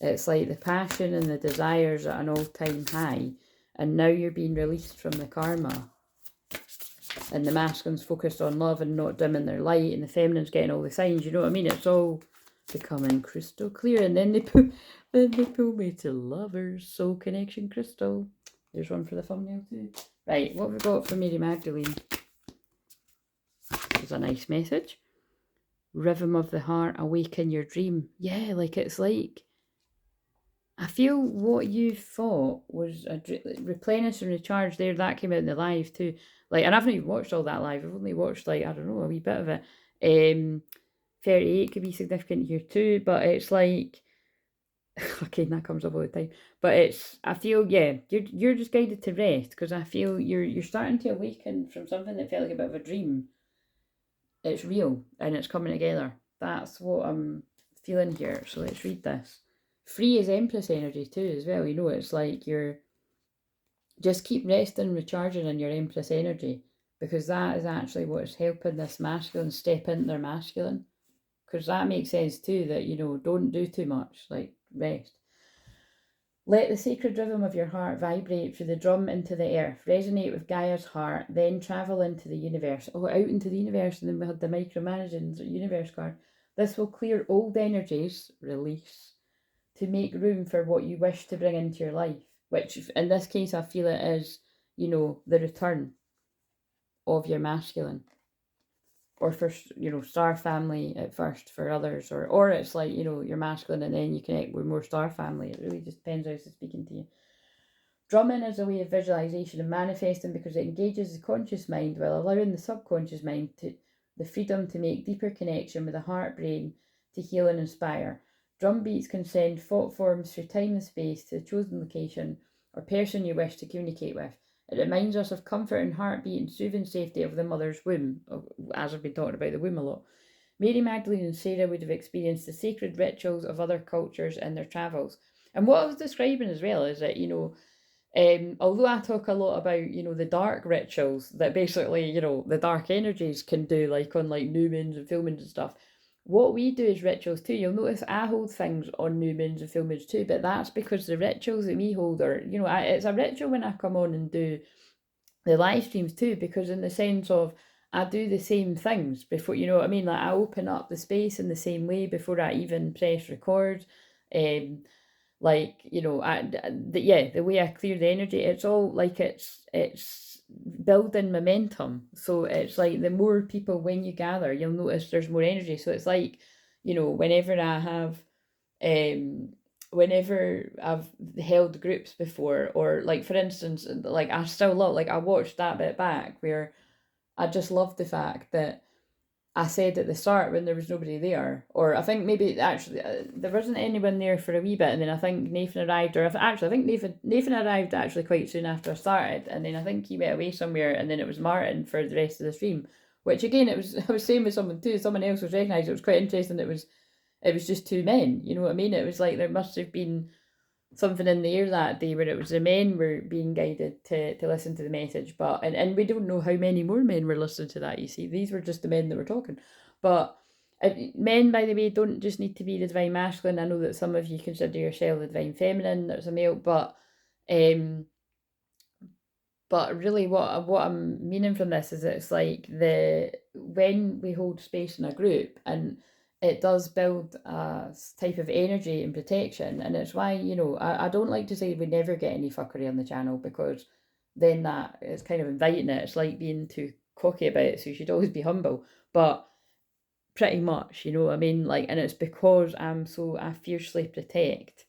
Speaker 1: it's like the passion and the desires at an all-time high, and now you're being released from the karma. And the masculine's focused on love and not dimming their light, and the feminine's getting all the signs, you know what I mean? It's all becoming crystal clear, and then they pull me to lovers, soul connection crystal. There's one for the thumbnail too. Right, what have we got for Mary Magdalene? There's a nice message. Rhythm of the heart, awaken your dream. Yeah, like it's like, I feel what you thought was a replenish and recharge there, that came out in the live too. Like, and I've not even watched all that live. I've only watched, like, I don't know, a wee bit of it. 38 could be significant here too, but it's like, okay, that comes up all the time. But it's, I feel, yeah, you're just guided to rest, because I feel you're starting to awaken from something that felt like a bit of a dream. It's real and it's coming together. That's what I'm feeling here. So let's read this. Free is Empress energy too as well. You know, it's like you're just keep resting, recharging in your Empress energy, because that is actually what is helping this masculine step into their masculine. Because that makes sense too, that, you know, don't do too much, like rest. Let the sacred rhythm of your heart vibrate through the drum into the earth, resonate with Gaia's heart, then travel into the universe. Oh, out into the universe, and then we had the micromanaging universe card. This will clear old energies, release, to make room for what you wish to bring into your life, which in this case I feel it is, you know, the return of your masculine. Or for, you know, star family at first for others, or it's like, you know, you're masculine and then you connect with more star family. It really just depends how it's speaking to you. Drumming is a way of visualization and manifesting, because it engages the conscious mind while allowing the subconscious mind to the freedom to make deeper connection with the heart brain to heal and inspire. Drum beats can send thought forms through time and space to the chosen location or person you wish to communicate with. It reminds us of comfort and heartbeat and soothing safety of the mother's womb, as I've been talking about the womb a lot. Mary Magdalene and Sarah would have experienced the sacred rituals of other cultures in their travels. And what I was describing as well is that, you know, although I talk a lot about, you know, the dark rituals that basically, you know, the dark energies can do, like on like new moons and full moons and stuff, what we do is rituals too. You'll notice I hold things on new moons and full moons too, but that's because the rituals that we hold are, you know, it's a ritual when I come on and do the live streams too, because in the sense of I do the same things before, you know what I mean? Like I open up the space in the same way before I even press record. Like, you know, the way I clear the energy, it's all like it's building momentum. So it's like the more people when you gather, you'll notice there's more energy. So it's like, you know, whenever I've held groups before, or like for instance, like I still love, like I watched that bit back where I just loved the fact that I said at the start when there was nobody there, or I think maybe actually there wasn't anyone there for a wee bit, and then I think Nathan arrived, or I think Nathan arrived actually quite soon after I started, and then I think he went away somewhere, and then it was Martin for the rest of the stream. Which again, I was saying with someone too. Someone else was recognised. It was quite interesting. It was just two men. You know what I mean? It was like there must have been something in the air that day where it was the men were being guided to listen to the message, but and we don't know how many more men were listening to that. You see, these were just the men that were talking. But men, by the way, don't just need to be the divine masculine. I know that some of you consider yourself the divine feminine, there's a male, but really what I'm meaning from this is that it's like when we hold space in a group, and it does build a type of energy and protection. And it's why, you know, I don't like to say we never get any fuckery on the channel, because then that is kind of inviting it. It's like being too cocky about it, so you should always be humble. But pretty much, you know what I mean? Like, and it's because I fiercely protect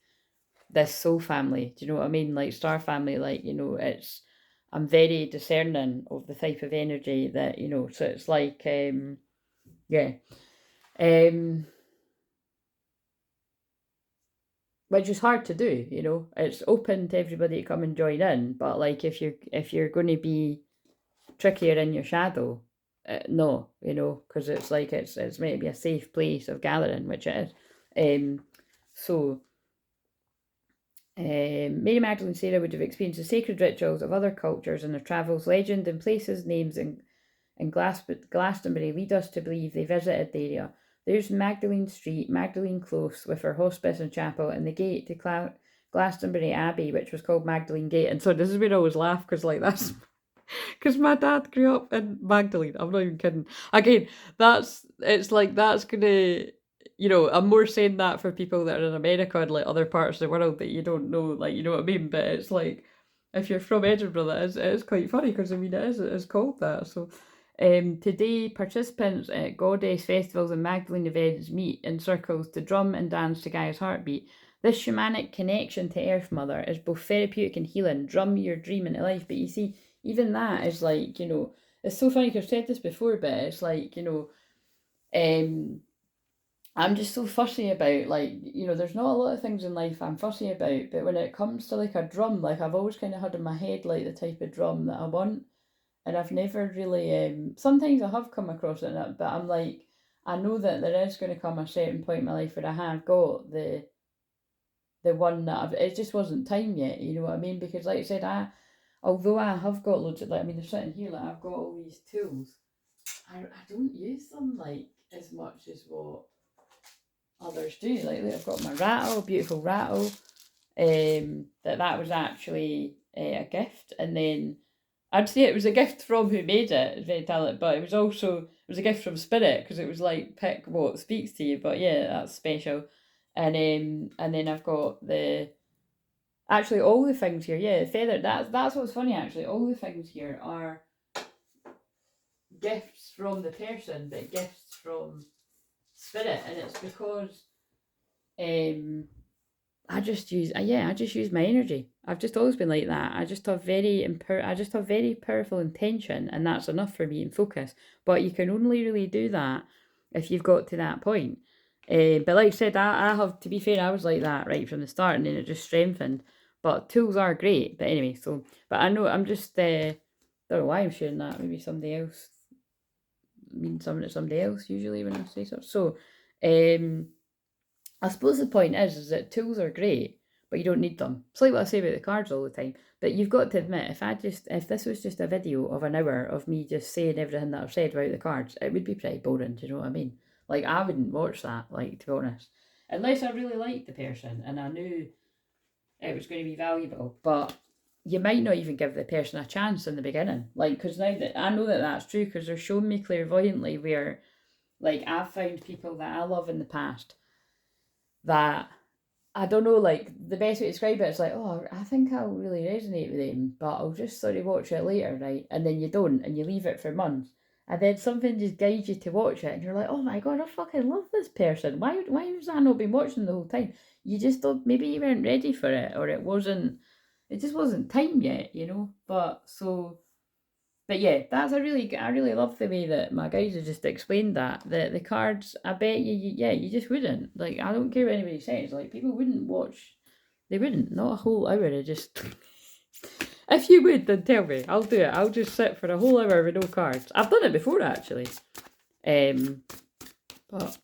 Speaker 1: this soul family. Do you know what I mean? Like star family, like, you know, I'm very discerning of the type of energy that, you know, so it's like, yeah. Which is hard to do, you know. It's open to everybody to come and join in, but like if you're going to be trickier in your shadow, no, you know, because it's like it's maybe a safe place of gathering, which it is. So Mary Magdalene and Sarah would have experienced the sacred rituals of other cultures in their travels, legend and places, names and and Glastonbury lead us to believe they visited the area. There's Magdalene Street, Magdalene Close, with her hospice and chapel, and the gate to Glastonbury Abbey, which was called Magdalene Gate. And so this is where I always laugh, because like that's because my dad grew up in Magdalene. I'm not even kidding. Again, it's like that's gonna, I'm more saying that for people that are in America and like other parts of the world that you don't know, like, you know what I mean? But it's like, if you're from Edinburgh, it is quite funny, because I mean it is called that. So today participants at goddess festivals and Magdalene events meet in circles to drum and dance to Gaia's heartbeat. This shamanic connection to Earth Mother is both therapeutic and healing. Drum your dream into life. But you see, even that is like, it's so funny, because I've said this before, but it's like, I'm just so fussy about, like, there's not a lot of things in life I'm fussy about, but when it comes to like a drum, like I've always kind of had in my head like the type of drum that I want, and I've never really, sometimes I have come across it, but I'm like, I know that there is going to come a certain point in my life where I have got the one that it just wasn't time yet, you know what I mean? Because like I said, although I have got loads of, like, I mean, they're sitting here, like I've got all these tools, I don't use them like as much as what others do. Like, look, I've got my rattle, beautiful rattle, that was actually a gift, and then I'd say it was a gift from who made it, very talented, but it was a gift from Spirit, because it was like, pick what speaks to you. But yeah, that's special. And then I've got actually all the things here. Yeah, the feather. That's what's funny, actually. All the things here are gifts from the person, but gifts from Spirit, and it's because I just use my energy. I've just always been like that. I just have very powerful intention, and that's enough for me and focus. But you can only really do that if you've got to that point. But like I said, I have, to be fair, I was like that right from the start, and then it just strengthened. But tools are great. But anyway, but I know I'm just don't know why I'm sharing that. Maybe somebody else means something to somebody else usually when I say stuff. So, I suppose the point is that tools are great, but you don't need them. It's like what I say about the cards all the time. But you've got to admit, if this was just a video of an hour of me just saying everything that I've said about the cards, it would be pretty boring. Do you know what I mean? Like, I wouldn't watch that, like, to be honest, unless I really liked the person and I knew it was going to be valuable. But you might not even give the person a chance in the beginning, like, because now that I know that that's true, because they're showing me clairvoyantly where, like, I've found people that I love in the past that, I don't know, like, the best way to describe it is like, oh, I think I'll really resonate with them, but I'll just sort of watch it later, right? And then you don't, and you leave it for months. And then something just guides you to watch it, and you're like, oh my God, I fucking love this person. Why was I not been watching the whole time? You just don't, maybe you weren't ready for it, or it just wasn't time yet, But yeah, I really love the way that my guys have just explained that. The cards, I bet you just wouldn't. Like, I don't care what anybody says, like, people wouldn't watch, they wouldn't, not a whole hour of just, if you would, then tell me, I'll do it. I'll just sit for a whole hour with no cards. I've done it before, actually. But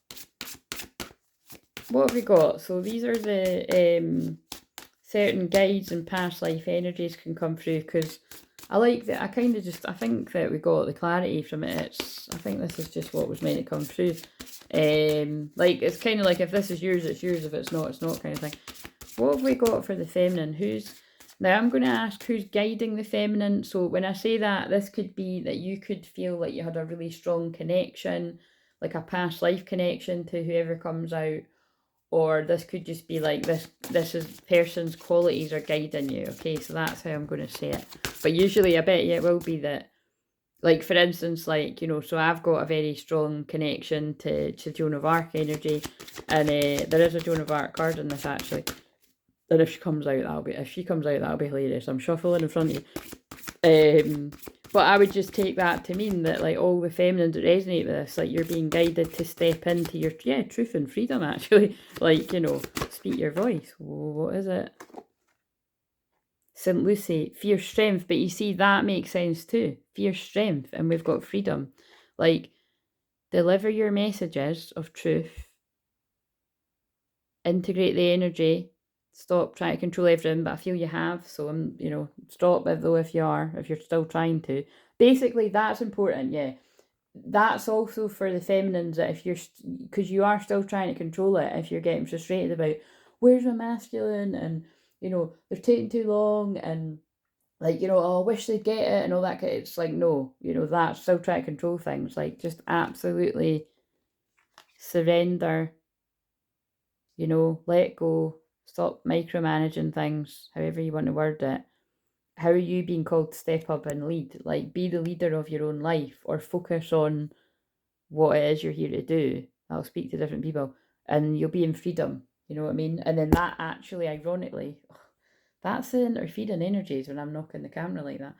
Speaker 1: what have we got? So these are the, certain guides and past life energies can come through, because I like that. I think that we got the clarity from it. I think this is just what was meant to come through. Like, it's kind of like, if this is yours, it's yours. If it's not kind of thing. What have we got for the feminine? Now I'm going to ask who's guiding the feminine. So when I say that, this could be that you could feel like you had a really strong connection, like a past life connection to whoever comes out. Or this could just be like, this is person's qualities are guiding you. Okay, so that's how I'm going to say it. But usually I bet you it will be that, like, for instance, like, so I've got a very strong connection to Joan of Arc energy, and there is a Joan of Arc card in this, actually. And if she comes out, that'll be hilarious. I'm shuffling in front of you. But I would just take that to mean that, like, all the feminines that resonate with this, like, you're being guided to step into your, truth and freedom, actually. Like, speak your voice. What is it? St. Lucy, fierce strength. But you see, that makes sense too. Fierce strength. And we've got freedom. Like, deliver your messages of truth. Integrate the energy. stop trying to control everything, but I feel you have, so I'm, you know, stop it though if you're still trying to. Basically, that's important, yeah. That's also for the feminines, that if you're, because you are still trying to control it, if you're getting frustrated about, where's my masculine, and, you know, they're taking too long, and, like, you know, oh, I wish they'd get it, and all that, it's like, no, you know, that's still trying to control things, like, just absolutely surrender, you know, let go, stop micromanaging things, however you want to word it. How are you being called to step up and lead? Like, be the leader of your own life, or focus on what it is you're here to do. I'll speak to different people, and you'll be in freedom, you know what I mean? And then that actually, ironically, that's the interfering energies when I'm knocking the camera like that.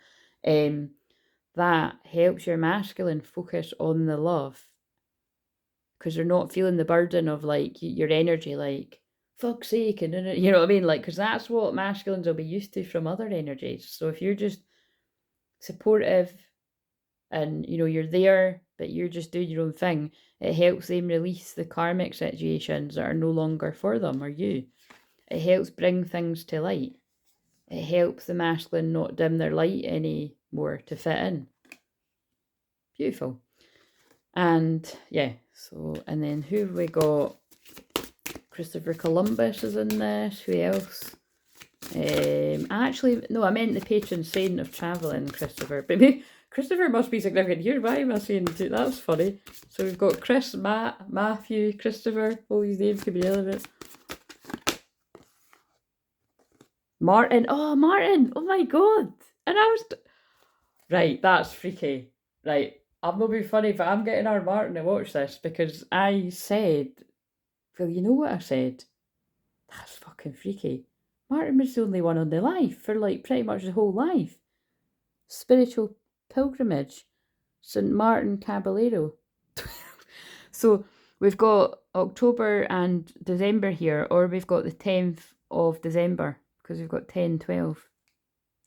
Speaker 1: That helps your masculine focus on the love, because they're not feeling the burden of, like, your energy, like, fuck's sake, and you know what I mean? Like, because that's what masculines will be used to from other energies. So if you're just supportive and, you know, you're there, but you're just doing your own thing, it helps them release the karmic situations that are no longer for them or you. It helps bring things to light. It helps the masculine not dim their light anymore to fit in. Beautiful. And yeah, so, and then who have we got? Christopher Columbus is in this. Who else? Actually, no, I meant the patron saint of travelling, Christopher. But maybe Christopher must be significant here. Why am I saying two? That's funny. So we've got Chris, Matt, Matthew, Christopher. All these names could be relevant. Martin. Oh, Martin. Oh my God. And I was... Right, that's freaky. Right, I'm not being funny, but I'm getting our Martin to watch this, because I said... Well, you know what I said? That's fucking freaky. Martin was the only one on the life for, like, pretty much the whole life. Spiritual pilgrimage. St. Martin Caballero. So we've got October and December here, or we've got the 10th of December, because we've got 10, 12.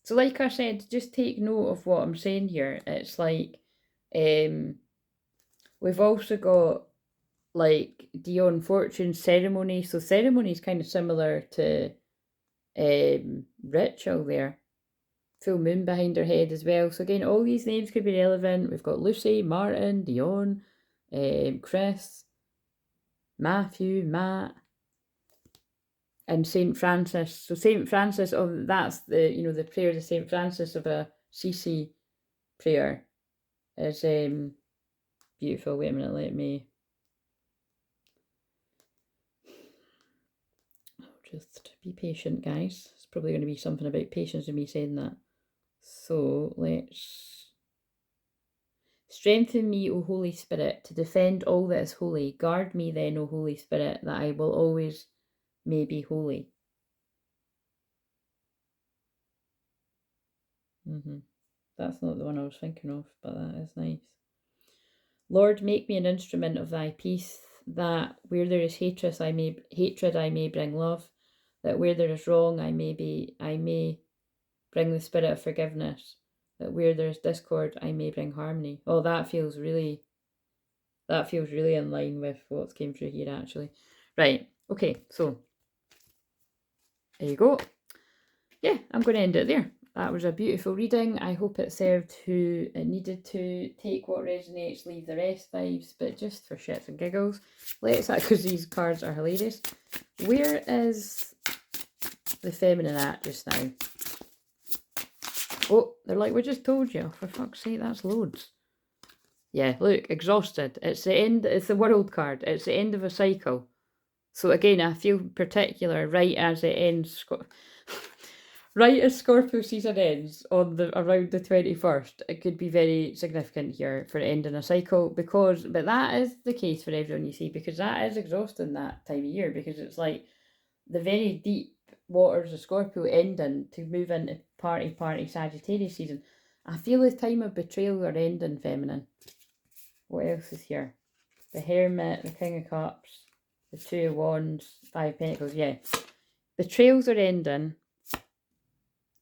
Speaker 1: So like I said, just take note of what I'm saying here. It's like, we've also got, like, Dion Fortune ceremony. So ceremony is kind of similar to ritual there. Full moon behind her head as well. So again, all these names could be relevant. We've got Lucy, Martin, Dion, Chris, Matthew, Matt, and Saint Francis. So Saint Francis, oh, that's the, you know, the prayer to Saint Francis of Assisi prayer is beautiful. Wait a minute, let me just be patient, guys. It's probably going to be something about patience in me saying that. So let's... Strengthen me, O Holy Spirit, to defend all that is holy. Guard me then, O Holy Spirit, that I will always may be holy. That's not the one I was thinking of, but that is nice. Lord, make me an instrument of thy peace, that where there is hatred I may bring love, that where there is wrong I may bring the spirit of forgiveness, that where there is discord I may bring harmony. Oh, that feels really in line with what's came through here, actually. Right, okay, so there you go. Yeah, I'm going to end it there. That was a beautiful reading. I hope it served who it needed to. Take what resonates, leave the rest vibes, but just for shits and giggles. Let's, because these cards are hilarious. Where is the feminine at just now? Oh, they're like, we just told you. For fuck's sake, that's loads. Yeah, look, exhausted. It's the end, it's the world card. It's the end of a cycle. So again, I feel particular right as it ends... Right as Scorpio season ends on around the 21st, it could be very significant here for ending a cycle, but that is the case for everyone, you see, because that is exhausting that time of year, because it's like the very deep waters of Scorpio ending to move into party Sagittarius season. I feel the time of betrayal are ending, feminine. What else is here? The Hermit, the King of Cups, the Two of Wands, Five of Pentacles, yeah. Betrayals are ending.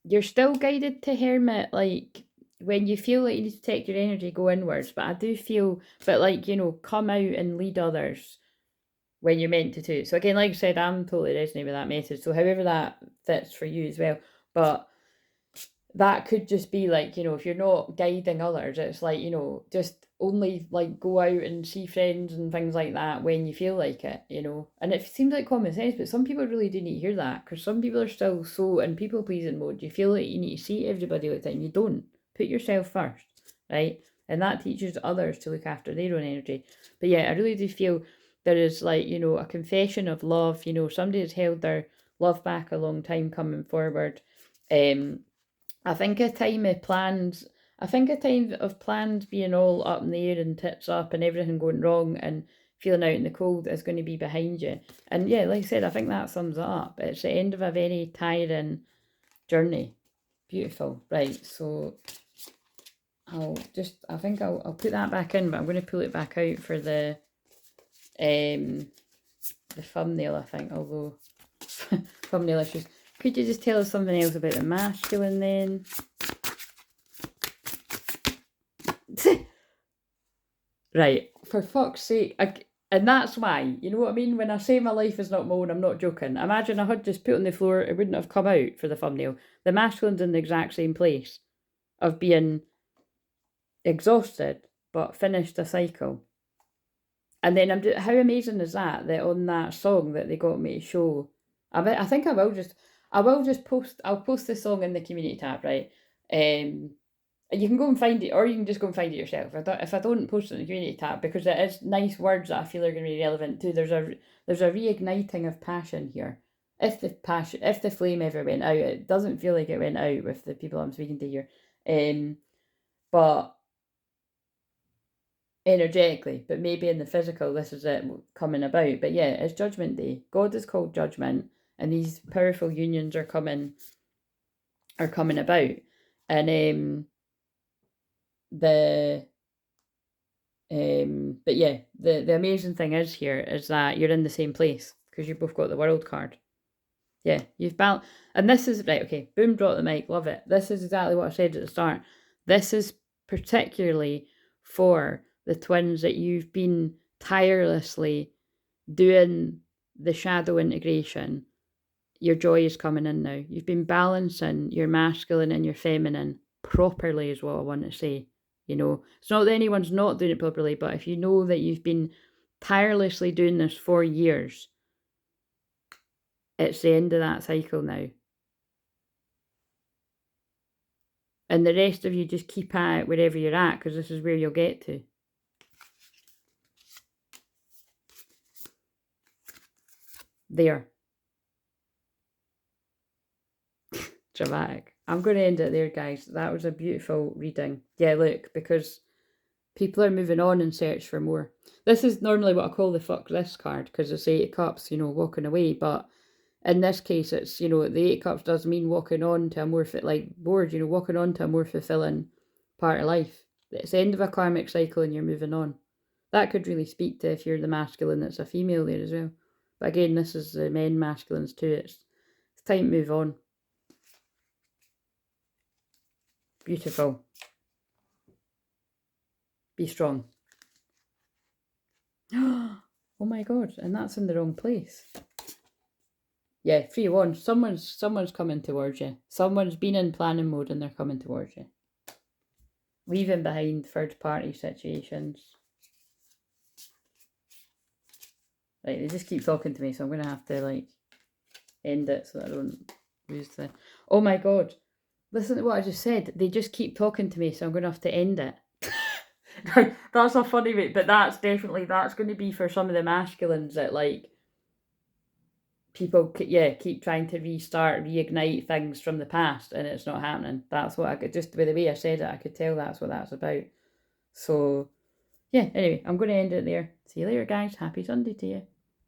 Speaker 1: You're still guided to Hermit, like, when you feel like you need to take your energy, go inwards. But I do feel, but like, you know, come out and lead others. when you're meant to do. So again, like I said, I'm totally resonating with that message. So however that fits for you as well. But that could just be like, you know, if you're not guiding others, it's like, you know, just only like go out and see friends and things like that when you feel like it, you know. And it seems like common sense, but some people really do need to hear that, because some people are still so in people pleasing mode. You feel like you need to see everybody all the time. You don't. Put yourself first, right? And that teaches others to look after their own energy. But yeah, I really do feel there is like, you know, a confession of love. You know, somebody has held their love back a long time coming forward. I think a time of plans, I think a time of plans being all up in the air and tits up and everything going wrong and feeling out in the cold is going to be behind you. And yeah, like I said, I think that sums it up. It's the end of a very tiring journey. Beautiful. Right, so I think I'll put that back in, but I'm going to pull it back out for the thumbnail, I think, although thumbnail issues. Could you just tell us something else about the masculine then? Right, for fuck's sake. And that's why, you know what I mean? When I say my life is not my own, I'm not joking. Imagine I had just put on the floor, it wouldn't have come out for the thumbnail. The masculine's in the exact same place of being exhausted, but finished a cycle. And then how amazing is that on that song that they got me to show? I think I will just post, I'll post the song in the community tab, right? You can go and find it, or you can just go and find it yourself. If I don't post it in the community tab, because it is nice words that I feel are going to be relevant too. There's a reigniting of passion here. If the flame ever went out, it doesn't feel like it went out with the people I'm speaking to here. But energetically, but maybe in the physical, this is it coming about. But yeah, it's Judgment Day. God is called Judgment, and these powerful unions are coming about, and but yeah, the amazing thing is that you're in the same place because you've both got the world card. Yeah, you've balanced, and this is right. Okay, boom, drop the mic. Love it. This is exactly what I said at the start. This is particularly for the twins that you've been tirelessly doing the shadow integration. Your joy is coming in now. You've been balancing your masculine and your feminine properly, is what I want to say. You know, it's not that anyone's not doing it properly, but if you know that you've been tirelessly doing this for years, it's the end of that cycle now. And the rest of you just keep at it wherever you're at, because this is where you'll get to. There. Dramatic. I'm going to end it there, guys. That was a beautiful reading. Yeah, look, because people are moving on in search for more. This is normally what I call the fuck this card, because it's 8 of Cups, you know, walking away. But in this case, it's, you know, the 8 of Cups does mean walking on to a more, board, you know, walking on to a more fulfilling part of life. It's the end of a karmic cycle and you're moving on. That could really speak to if you're the masculine that's a female there as well. But again, this is the men masculines too. It's time to move on. Beautiful. Be strong. Oh my god, and that's in the wrong place. Yeah, 3 of Wands. Someone's coming towards you. Someone's been in planning mode and they're coming towards you. Leaving behind third party situations. Right, they just keep talking to me, so I'm gonna have to end it so that I don't lose the. Oh my god. Listen to what I just said. They just keep talking to me, so I'm gonna have to end it. That's a funny bit, but that's going to be for some of the masculines that people keep trying to reignite things from the past, and it's not happening. That's what I could, just by the way I said it, I could tell that's what that's about. So yeah, anyway, I'm going to end it there. See you later, guys. Happy Sunday to you.